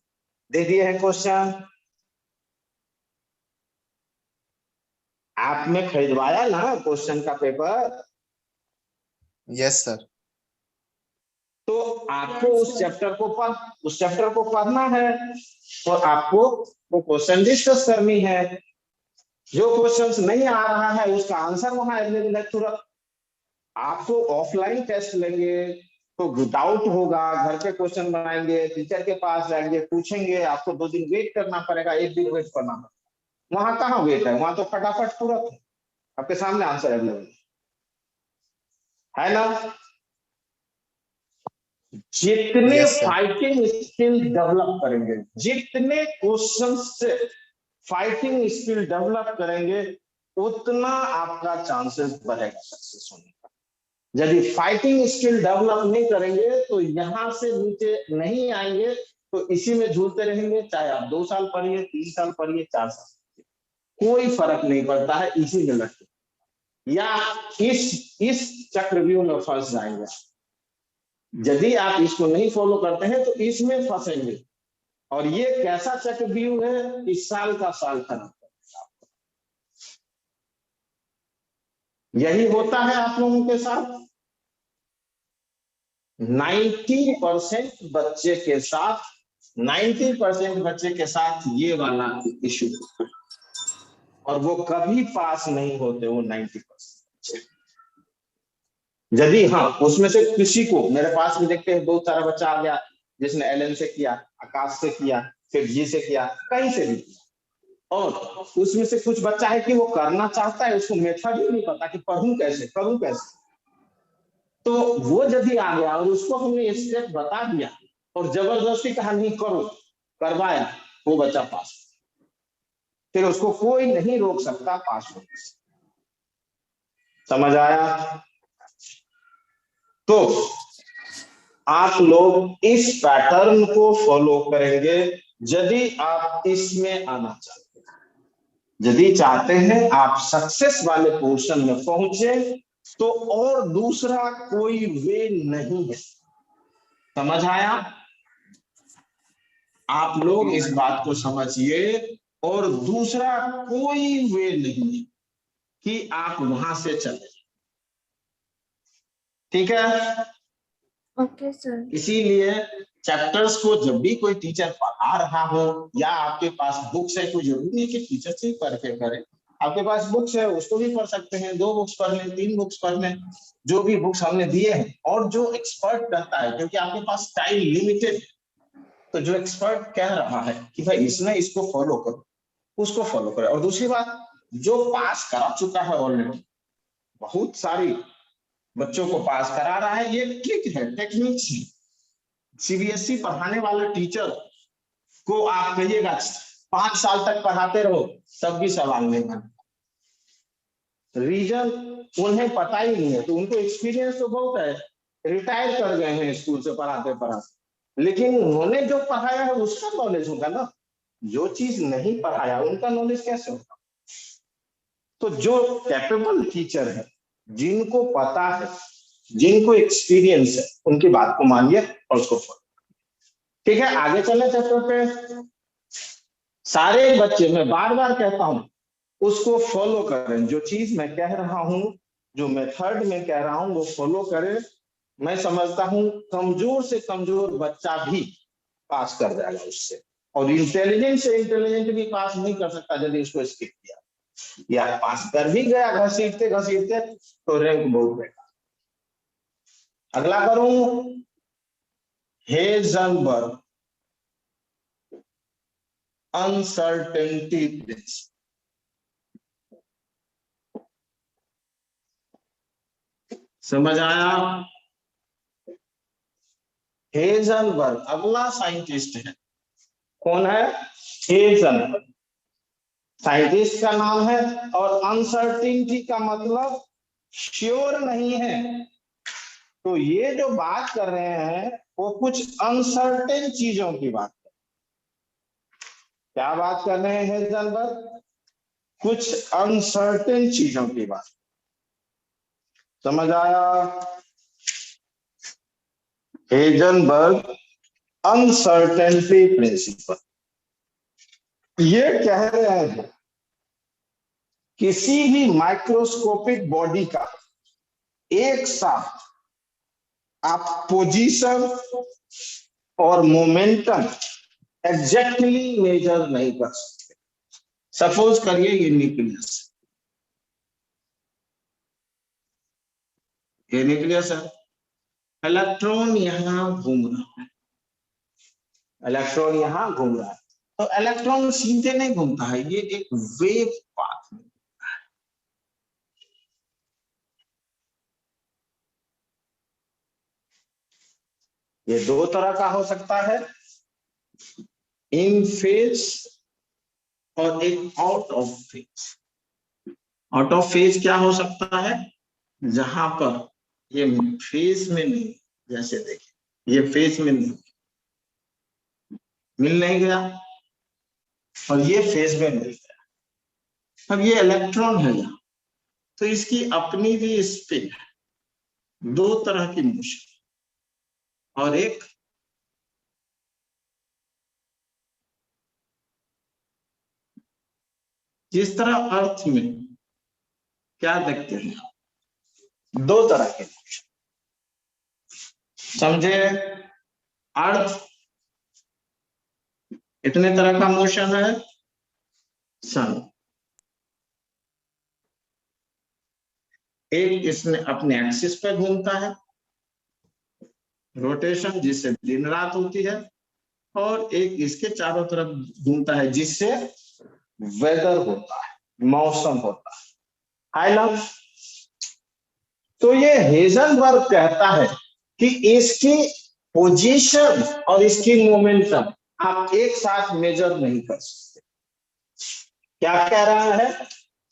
दे दिए हैं। क्वेश्चन आपने खरीदवाया ना क्वेश्चन का पेपर, यस सर। तो आपको Yes, उस sir. चैप्टर को पढ़ना है और आपको वो क्वेश्चन डिस्कस करनी है। जो क्वेश्चंस नहीं आ रहा है उसका आंसर वहां अवेलेबल है तुरंत। आपको ऑफलाइन टेस्ट लेंगे तो डाउट होगा, घर पे क्वेश्चन बनाएंगे, टीचर के पास जाएंगे, पूछेंगे, आपको 2 दिन वेट करना पड़ेगा, 1 दिन वेट करना पड़ेगा। वहां कहाँ वेट है, वहां तो फटाफट तुरंत आपके सामने आंसर अवेलेबल है ना। जितने yes sir. Fighting skill develop करेंगे, जितने क्वेश्चन से फाइटिंग स्किल डेवलप करेंगे उतना आपका चांसेस बढ़ेगा सक्सेस होने का। यदि फाइटिंग स्किल डेवलप नहीं करेंगे तो यहां से नीचे नहीं आएंगे, तो इसी में झूलते रहेंगे। चाहे आप 2 साल पढ़िए, 3 साल पढ़िए, 4 साल, कोई फर्क नहीं पड़ता है, इसी में लटके या इस चक्रव्यूह में फंस जाएंगे। यदि आप इसको नहीं फॉलो करते हैं तो इसमें फंसेंगे, और ये कैसा चक्रव्यूह है, इस साल का साल खराब करेगा। यही होता है आप लोगों के साथ। 90% बच्चे के साथ 90% बच्चे के साथ ये वाला इशू, और वो कभी पास नहीं होते वो 90%। यदि हाँ उसमें से किसी को, मेरे पास भी देखते हैं बहुत सारा बच्चा आ गया जिसने एलएन से किया, आकाश से किया, फिर जी से किया, कहीं से भी किया, और उसमें से कुछ बच्चा है कि वो करना चाहता है, उसको मेथड ही नहीं पता कि पढ़ूं कैसे, करूं कैसे। तो वो यदि आ गया और उसको हमने स्टेप बता दिया और जबरदस्ती कहा नहीं करो, करवाया, वो बच्चा पास, फिर उसको कोई नहीं रोक सकता पास होने से। समझ आया? तो आप लोग इस पैटर्न को फॉलो करेंगे यदि आप इसमें आना चाहते हैं। यदि चाहते हैं आप सक्सेस वाले पोर्शन में पहुंचे तो और दूसरा कोई वे नहीं है। समझ आया? आप लोग इस बात को समझिए, और दूसरा कोई वे नहीं है कि आप वहां से चले। ठीक है? Okay sir. इसीलिए चैप्टर्स को जब भी कोई टीचर पढ़ा रहा हो या आपके पास बुक्स है, कोई जरूरी नहीं कि टीचर से ही पढ़ के करें, आपके पास बुक्स है उसको भी पढ़ सकते हैं, 2 बुक्स पढ़ लें, 3 बुक्स पढ़ लें, जो भी बुक्स हमने दिए हैं। और जो एक्सपर्ट कहता है, क्योंकि आपके पास टाइम लिमिटेड, तो जो एक्सपर्ट कह रहा है कि भाई इसमें इसको फॉलो करो, उसको फॉलो करो। और दूसरी बात, जो पास करा चुका है ऑलरेडी, बहुत सारी बच्चों को पास करा रहा है, ये ट्रिक है, टेक्निक है। सीबीएसई पढ़ाने वाले टीचर को आप कहिएगा 5 साल तक पढ़ाते रहो तब भी सवाल नहीं बनता। रीजन उन्हें पता ही नहीं है, तो उनको एक्सपीरियंस तो बहुत है, रिटायर कर गए हैं स्कूल से पढ़ाते पढ़ाते, लेकिन उन्होंने जो पढ़ाया है उसका नॉलेज होगा ना, जो चीज नहीं पढ़ाया उनका नॉलेज कैसे होगा। तो जो कैपेबल टीचर है, जिनको पता है, जिनको एक्सपीरियंस है, उनकी बात को मानिए और उसको फॉलो। ठीक है, आगे चले चैप्टर पे। सारे बच्चे, मैं बार बार कहता हूं, उसको फॉलो करें। जो चीज मैं कह रहा हूं, जो मेथड में कह रहा हूं, वो फॉलो करें। मैं समझता हूं कमजोर से कमजोर बच्चा भी पास कर जाएगा उससे, और इंटेलिजेंट से इंटेलिजेंट भी पास नहीं कर सकता यदि उसको स्किप किया, या पास कर भी गया घसीटते घसीटते तो रैंक बहुत बेटा। अगला करूं, हेजनबर्ग अनसर्टेनिटी प्रिंसिपल। समझ आया? हेजनबर्ग अगला साइंटिस्ट है। कौन है? हेजनबर्ग। साइंटिस्ट का नाम है, और अनसर्टिनिटी का मतलब श्योर नहीं है। तो ये जो बात कर रहे हैं वो कुछ अनसर्टेन चीजों की बात है। क्या बात कर रहे हैं हेजनबर्ग? कुछ अनसर्टेन चीजों की बात। समझ आया? हेजनबर्ग अनसर्टेनिटी प्रिंसिपल ये कह रहे हैं किसी भी माइक्रोस्कोपिक बॉडी का एक साथ आप पोजीशन और मोमेंटम एग्जैक्टली मेजर नहीं कर सकते। सपोज करिए ये न्यूक्लियस है, इलेक्ट्रॉन यहां घूम रहा है, इलेक्ट्रॉन यहां घूम रहा है, तो इलेक्ट्रॉन सीधे नहीं घूमता है, ये एक वेव पाथ में। ये दो तरह का हो सकता है, इन फेज और एक out of phase. Out of phase क्या हो सकता है? जहां पर ये फेज में नहीं, जैसे देखिए ये फेज में नहीं, मिल नहीं गया, और ये फेज में मिल गया। अब ये इलेक्ट्रॉन है यहाँ, तो इसकी अपनी भी स्पिन है, दो तरह की मोशन, और एक जिस तरह अर्थ में क्या देखते हैं, दो तरह के मोशन। समझे? अर्थ इतने तरह का मोशन है, सन एक इसमें अपने एक्सिस पे घूमता है, रोटेशन, जिससे दिन रात होती है, और एक इसके चारों तरफ घूमता है, जिससे वेदर होता है, मौसम होता है। I love. तो ये हेजनबर्ग कहता है कि इसकी पोजीशन और इसकी मोमेंटम आप एक साथ मेजर नहीं कर सकते। क्या कह रहा है?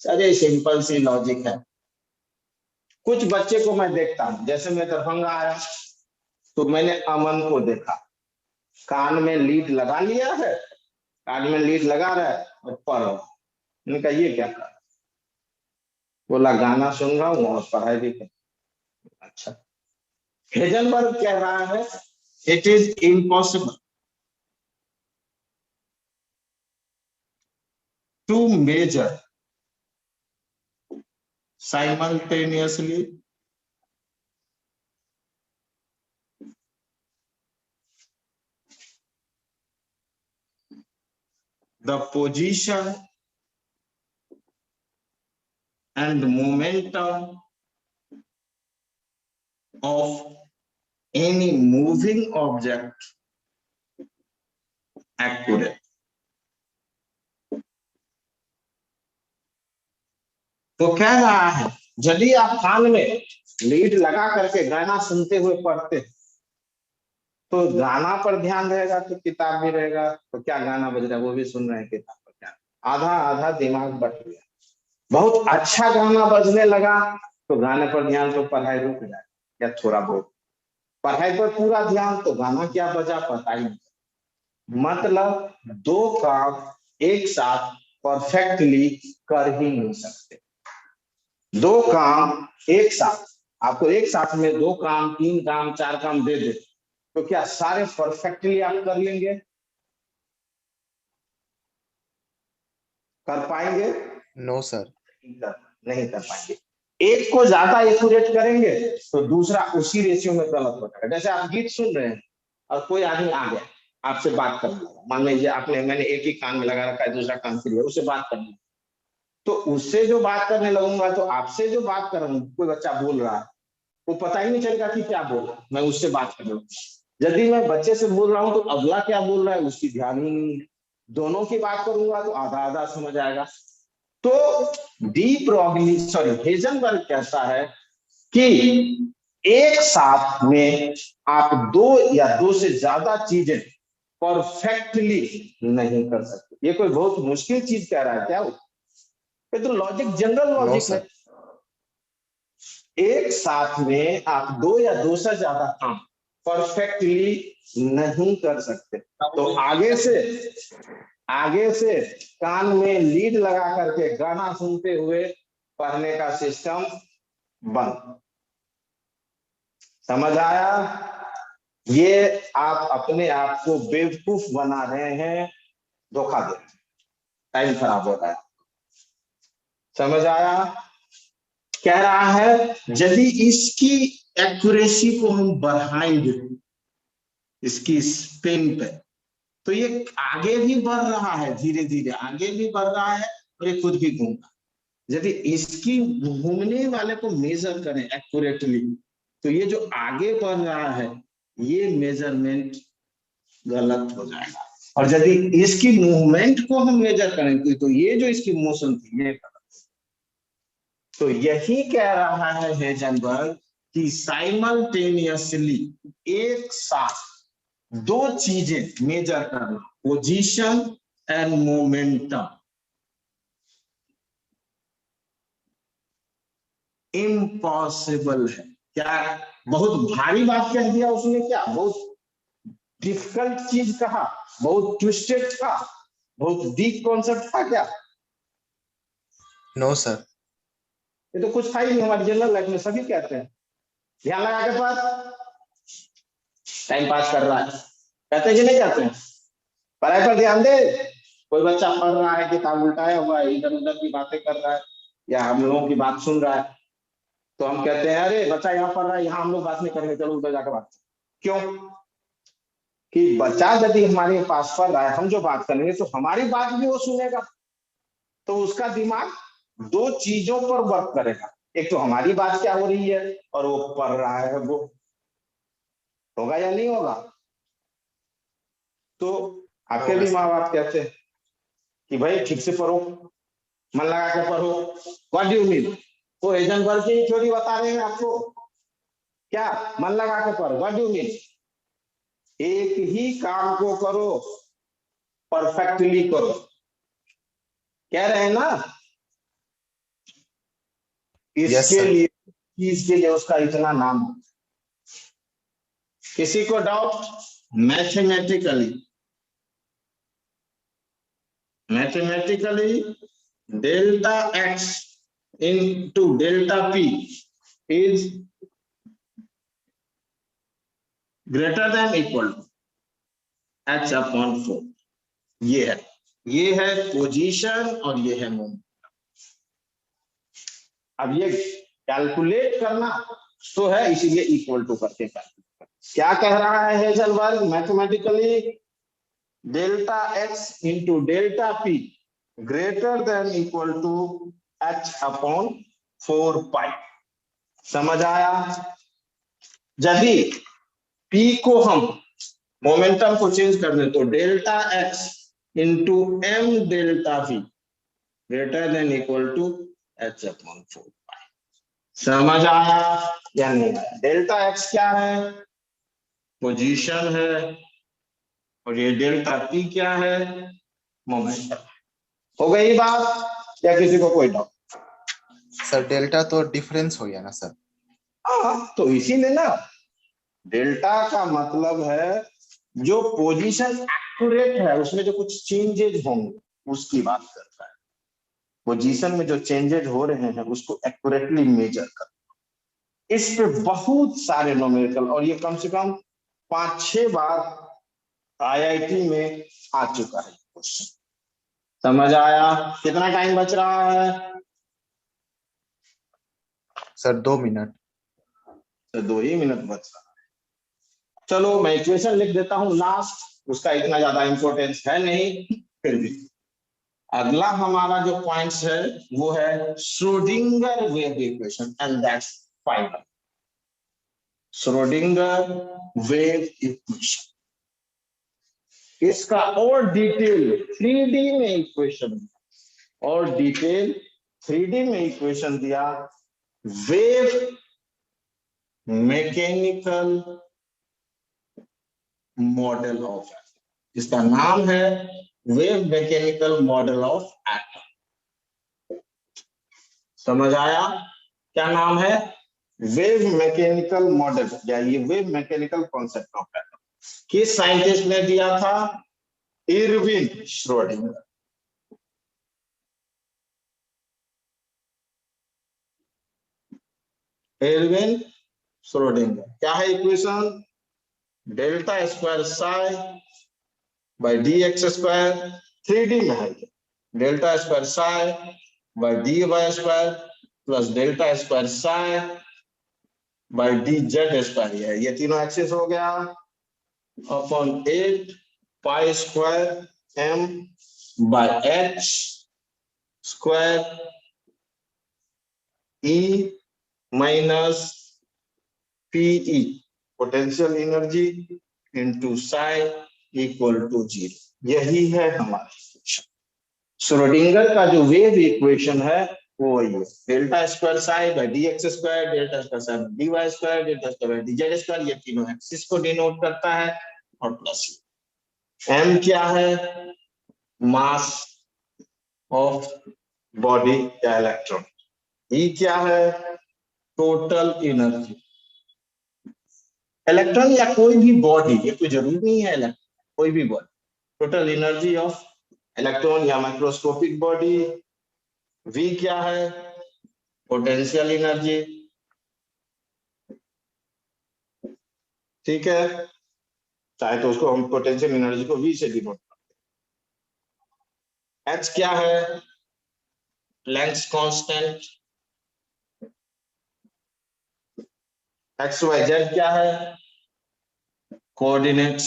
अरे सिंपल सी लॉजिक है। कुछ बच्चे को मैं देखता हूं, जैसे मैं दरभंगा आया तो मैंने अमन को देखा, कान में लीड लगा लिया है, कान में लीड लगा रहा है और पढ़ रहा है। मैंने कहा ये क्या कर रहा है? बोला गाना सुन रहा हूँ और पढ़ाई भी कर। अच्छा, हेजनबर्ग कह रहा है it is impossible to measure simultaneously the position and momentum of any moving object accurate. तो कह रहा है यदि आप कान में लीड लगा करके गाना सुनते हुए पढ़ते तो गाना पर ध्यान रहेगा तो किताब भी रहेगा, तो क्या गाना बज रहा है वो भी सुन रहे हैं, किताब पर ध्यान, आधा आधा दिमाग बट गया। बहुत अच्छा गाना बजने लगा तो गाने पर ध्यान, तो पढ़ाई रुक जाए या थोड़ा बहुत, पढ़ाई पर पूरा ध्यान तो गाना क्या बजा पता ही नहीं। मतलब दो काम एक साथ परफेक्टली कर ही नहीं सकते। दो काम एक साथ, आपको एक साथ में दो काम, तीन काम, चार काम दे दे तो क्या सारे परफेक्टली आप कर लेंगे? कर पाएंगे? No sir. नहीं कर पाएंगे। एक को ज्यादा एक्यूरेट करेंगे तो दूसरा उसी रेशियो में गलत हो जाएगा। जैसे आप गीत सुन रहे हैं और कोई आदमी आ गया आपसे बात करने लगा, मान लीजिए मैंने एक ही कान में लगा रखा है, दूसरा कान फ्री है, उससे बात करनी, तो उससे जो बात करने लगूंगा तो आपसे जो बात कर रहा हूँ, कोई बच्चा बोल रहा है वो पता ही नहीं चलेगा कि क्या बोल रहा है, मैं उससे बात कर रहा हूँ। यदि मैं बच्चे से बोल रहा हूँ तो अगला क्या बोल रहा है उसकी ध्यान ही नहीं है। दोनों की बात करूंगा तो आधा आधा समझ आएगा। तो हेजनबर्ग कहता है कि एक साथ में आप दो या दो से ज्यादा चीजें परफेक्टली नहीं कर सकते। ये कोई बहुत मुश्किल चीज कह रहा है क्या वो? ये तो लॉजिक, जनरल नो लॉजिक है। सर। एक साथ में आप दो या दो से ज्यादा काम परफेक्टली नहीं कर सकते। तो आगे से कान में लीड लगा करके गाना सुनते हुए पढ़ने का सिस्टम बंद। समझ आया? ये आप अपने आप को बेवकूफ बना रहे हैं, धोखा दे रहे हैं, टाइम खराब हो रहा है। समझ आया? कह रहा है यदि इसकी एक्यूरेसी को हम बढ़ाएंगे इसकी स्पिन पे, तो ये आगे भी बढ़ रहा है, धीरे धीरे आगे भी बढ़ रहा है और ये खुद भी घूम रहा है। यदि इसकी घूमने वाले को मेजर करें एक्यूरेटली, तो ये जो आगे बढ़ रहा है ये मेजरमेंट गलत हो जाएगा। और यदि इसकी मूवमेंट को हम मेजर करें तो ये जो इसकी मोशन थी ये गलत। तो यही कह रहा है हेजनबर्ग कि साइमल्टेनियसली एक साथ दो चीजें मेजर करना, पोजीशन एंड मोमेंटम, इम्पॉसिबल है। क्या बहुत भारी बात कह दिया उसने? क्या बहुत डिफिकल्ट चीज कहा? बहुत ट्विस्टेड था? बहुत डीप कॉन्सेप्ट था क्या? No sir. ये तो कुछ था ही नहीं। हमारी जनरल लाइफ में सभी कहते हैं ध्यान लगा के पास टाइम पास कर रहा है, कहते हैं कि नहीं कहते हैं? पढ़ाई पर ध्यान दे। कोई बच्चा पढ़ रहा है, किताब उल्टाया हुआ है, इधर उधर की बातें कर रहा है या हम लोगों की बात सुन रहा है, तो हम कहते हैं अरे बच्चा यहाँ पढ़ रहा है, यहाँ हम लोग बात नहीं करेंगे, चलो उधर जाकर बात। क्यों? कि बच्चा यदि हमारे पास पढ़ रहा है, हम जो बात करेंगे तो हमारी बात भी वो सुनेगा, तो उसका दिमाग दो चीजों पर वर्क करेगा। एक तो हमारी बात क्या हो रही है और वो पढ़ रहा है, वो होगा या नहीं होगा? तो आपके भी माँ बाप कहते हैं कि भाई ठीक से पढ़ो, मन लगा के पढ़ो। What do you mean? वो हेजनबर्ग की थ्योरी बता रहे हैं आपको क्या? मन लगा के पढ़ो, व्हाट डू यू मीन? एक ही काम को करो, परफेक्टली करो, कह रहे हैं ना? इसके लिए, चीज के लिए उसका इतना नाम। किसी को doubt? Mathematically delta x into delta p is greater than equal to h upon 4। ये है पोजीशन और ये है मोमेंट। अब ये कैलकुलेट करना तो है, इसीलिए इक्वल टू करके कैलकुलेट। क्या कह रहा है Heisenberg? Mathematically delta X into delta P greater than equal to h upon 4 pi. समझ आया? यदि p को हम मोमेंटम को चेंज कर दें तो delta x into m delta v greater than equal to h upon 4 pi. समझ आया या नहीं? डेल्टा x क्या है? पोजीशन है, और ये डेल्टा p क्या है? मोमेंटम। हो गई बात या किसी को कोई डाउट? सर डेल्टा तो डिफरेंस हो गया ना सर? हाँ, तो इसीलिए ना डेल्टा का मतलब है जो पोजीशन एक्यूरेट है उसमें जो कुछ चेंजेज होंगे उसकी बात करता है। पोजीशन में जो चेंजेज हो रहे हैं उसको एक्यूरेटली मेजर कर। इस पे बहुत सारे न्यूमेरिकल, और ये कम से कम 5-6 बार आईआईटी में आ चुका है क्वेश्चन। समझ आया? कितना टाइम बच रहा है? Sir 2 minute. तो 2 ही मिनट बच रहा है। चलो मैं इक्वेशन लिख देता हूं लास्ट, उसका इतना ज्यादा इंपॉर्टेंस है नहीं, फिर भी अगला हमारा जो पॉइंट्स है वो है Schrodinger wave equation, and that's final. Schrodinger wave equation, इसका और डिटेल 3D में इक्वेशन, और डिटेल 3D में इक्वेशन दिया वेव मैकेनिकल मॉडल ऑफ जिसका नाम है wave mechanical model of atom. समझ आया? क्या नाम है? वेव मैकेनिकल मॉडल, या ये wave mechanical concept of atom. किस साइंटिस्ट ने दिया था? Erwin Schrodinger. Erwin Schrodinger. क्या है equation? Delta square psi by D X square, 3D में है। Delta square psi by D Y square plus delta square psi by D Z square है। ये तीनों एक्सिस हो गया upon 8 pi square M by H square E minus PE, potential energy into psi equal to 0। यही है हमारा equation. Schrodinger का जो वेव इक्वेशन है वो ये delta square psi by D X square, delta square psi D Y square, delta square D Z square, ये तीनों एक्सिस को डिनोट करता है। और प्लस एम क्या है? मास ऑफ बॉडी या इलेक्ट्रॉन। ई क्या है? Total energy. इलेक्ट्रॉन या कोई भी बॉडी, ये कोई जरूरी नहीं है इलेक्ट्रॉन, कोई भी body, total energy of electron या माइक्रोस्कोपिक बॉडी। वी क्या है? Potential energy. ठीक है, चाहे तो उसको हम पोटेंशियल एनर्जी को वी से डिनोट करते हैं। एच क्या है? Planck's constant. X Y Z क्या है? कोऑर्डिनेट्स।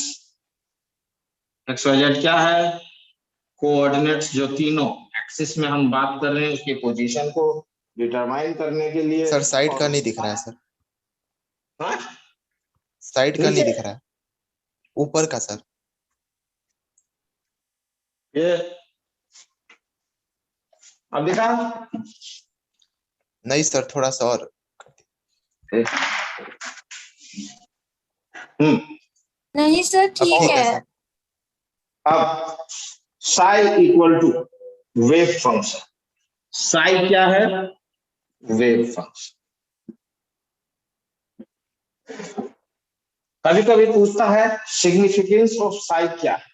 एक्स वाई जेड क्या है? कोऑर्डिनेट्स, जो तीनों एक्सिस में हम बात कर रहे हैं उसकी पोजीशन को डिटरमाइन करने के लिए। सर साइड का नहीं दिख रहा है सर, हाँ? साइड का नहीं दिख रहा है, ऊपर का सर। ये अब दिखा? नहीं सर, थोड़ा सा और। नहीं सर अब ठीक ठीक है है। सर। अब psi equal to wave function. Psi क्या है? Wave function. कभी कभी पूछता है सिग्निफिकेंस ऑफ साई क्या है।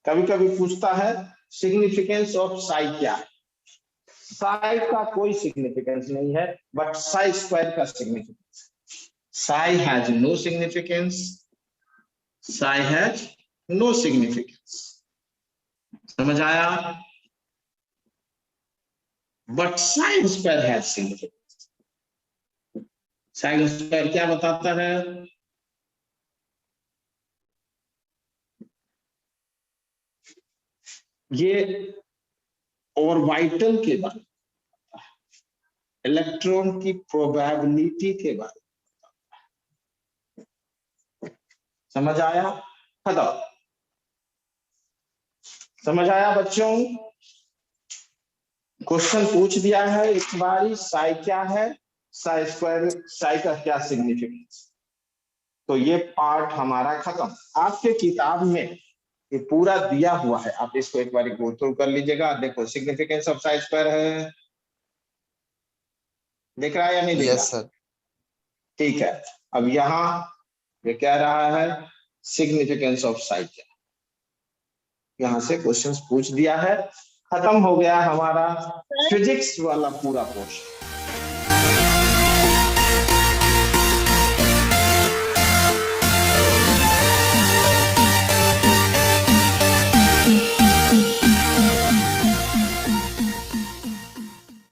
कभी कभी पूछता है सिग्निफिकेंस ऑफ साई क्या है। साई का कोई सिग्निफिकेंस नहीं है, बट साई स्क्वायर का significance. Psi has no significance, psi has no significance. समझ आया? But sine square has significance. Sine square क्या बताता है? ये ऑर्बिटल के बारे में, इलेक्ट्रॉन की प्रोबेबिलिटी के बारे में। समझ आया? खत्म। समझ आया बच्चों? क्वेश्चन पूछ दिया है इस बारी, साई क्या है, साई स्क्वायर, साई का क्या सिग्निफिकेंस। तो ये पार्ट हमारा खत्म। आपके किताब में ये पूरा दिया हुआ है, आप इसको एक बार गो थ्रू कर लीजिएगा। देखो सिग्निफिकेंस ऑफ साई स्क्वायर है, दिख रहा है या नहीं दिख रहा? Yes sir. ठीक है, अब यहाँ ये कह रहा है सिग्निफिकेंस ऑफ साई क्या। यहाँ से क्वेश्चंस पूछ दिया है, खत्म हो गया हमारा फिजिक्स वाला पूरा पोर्शन।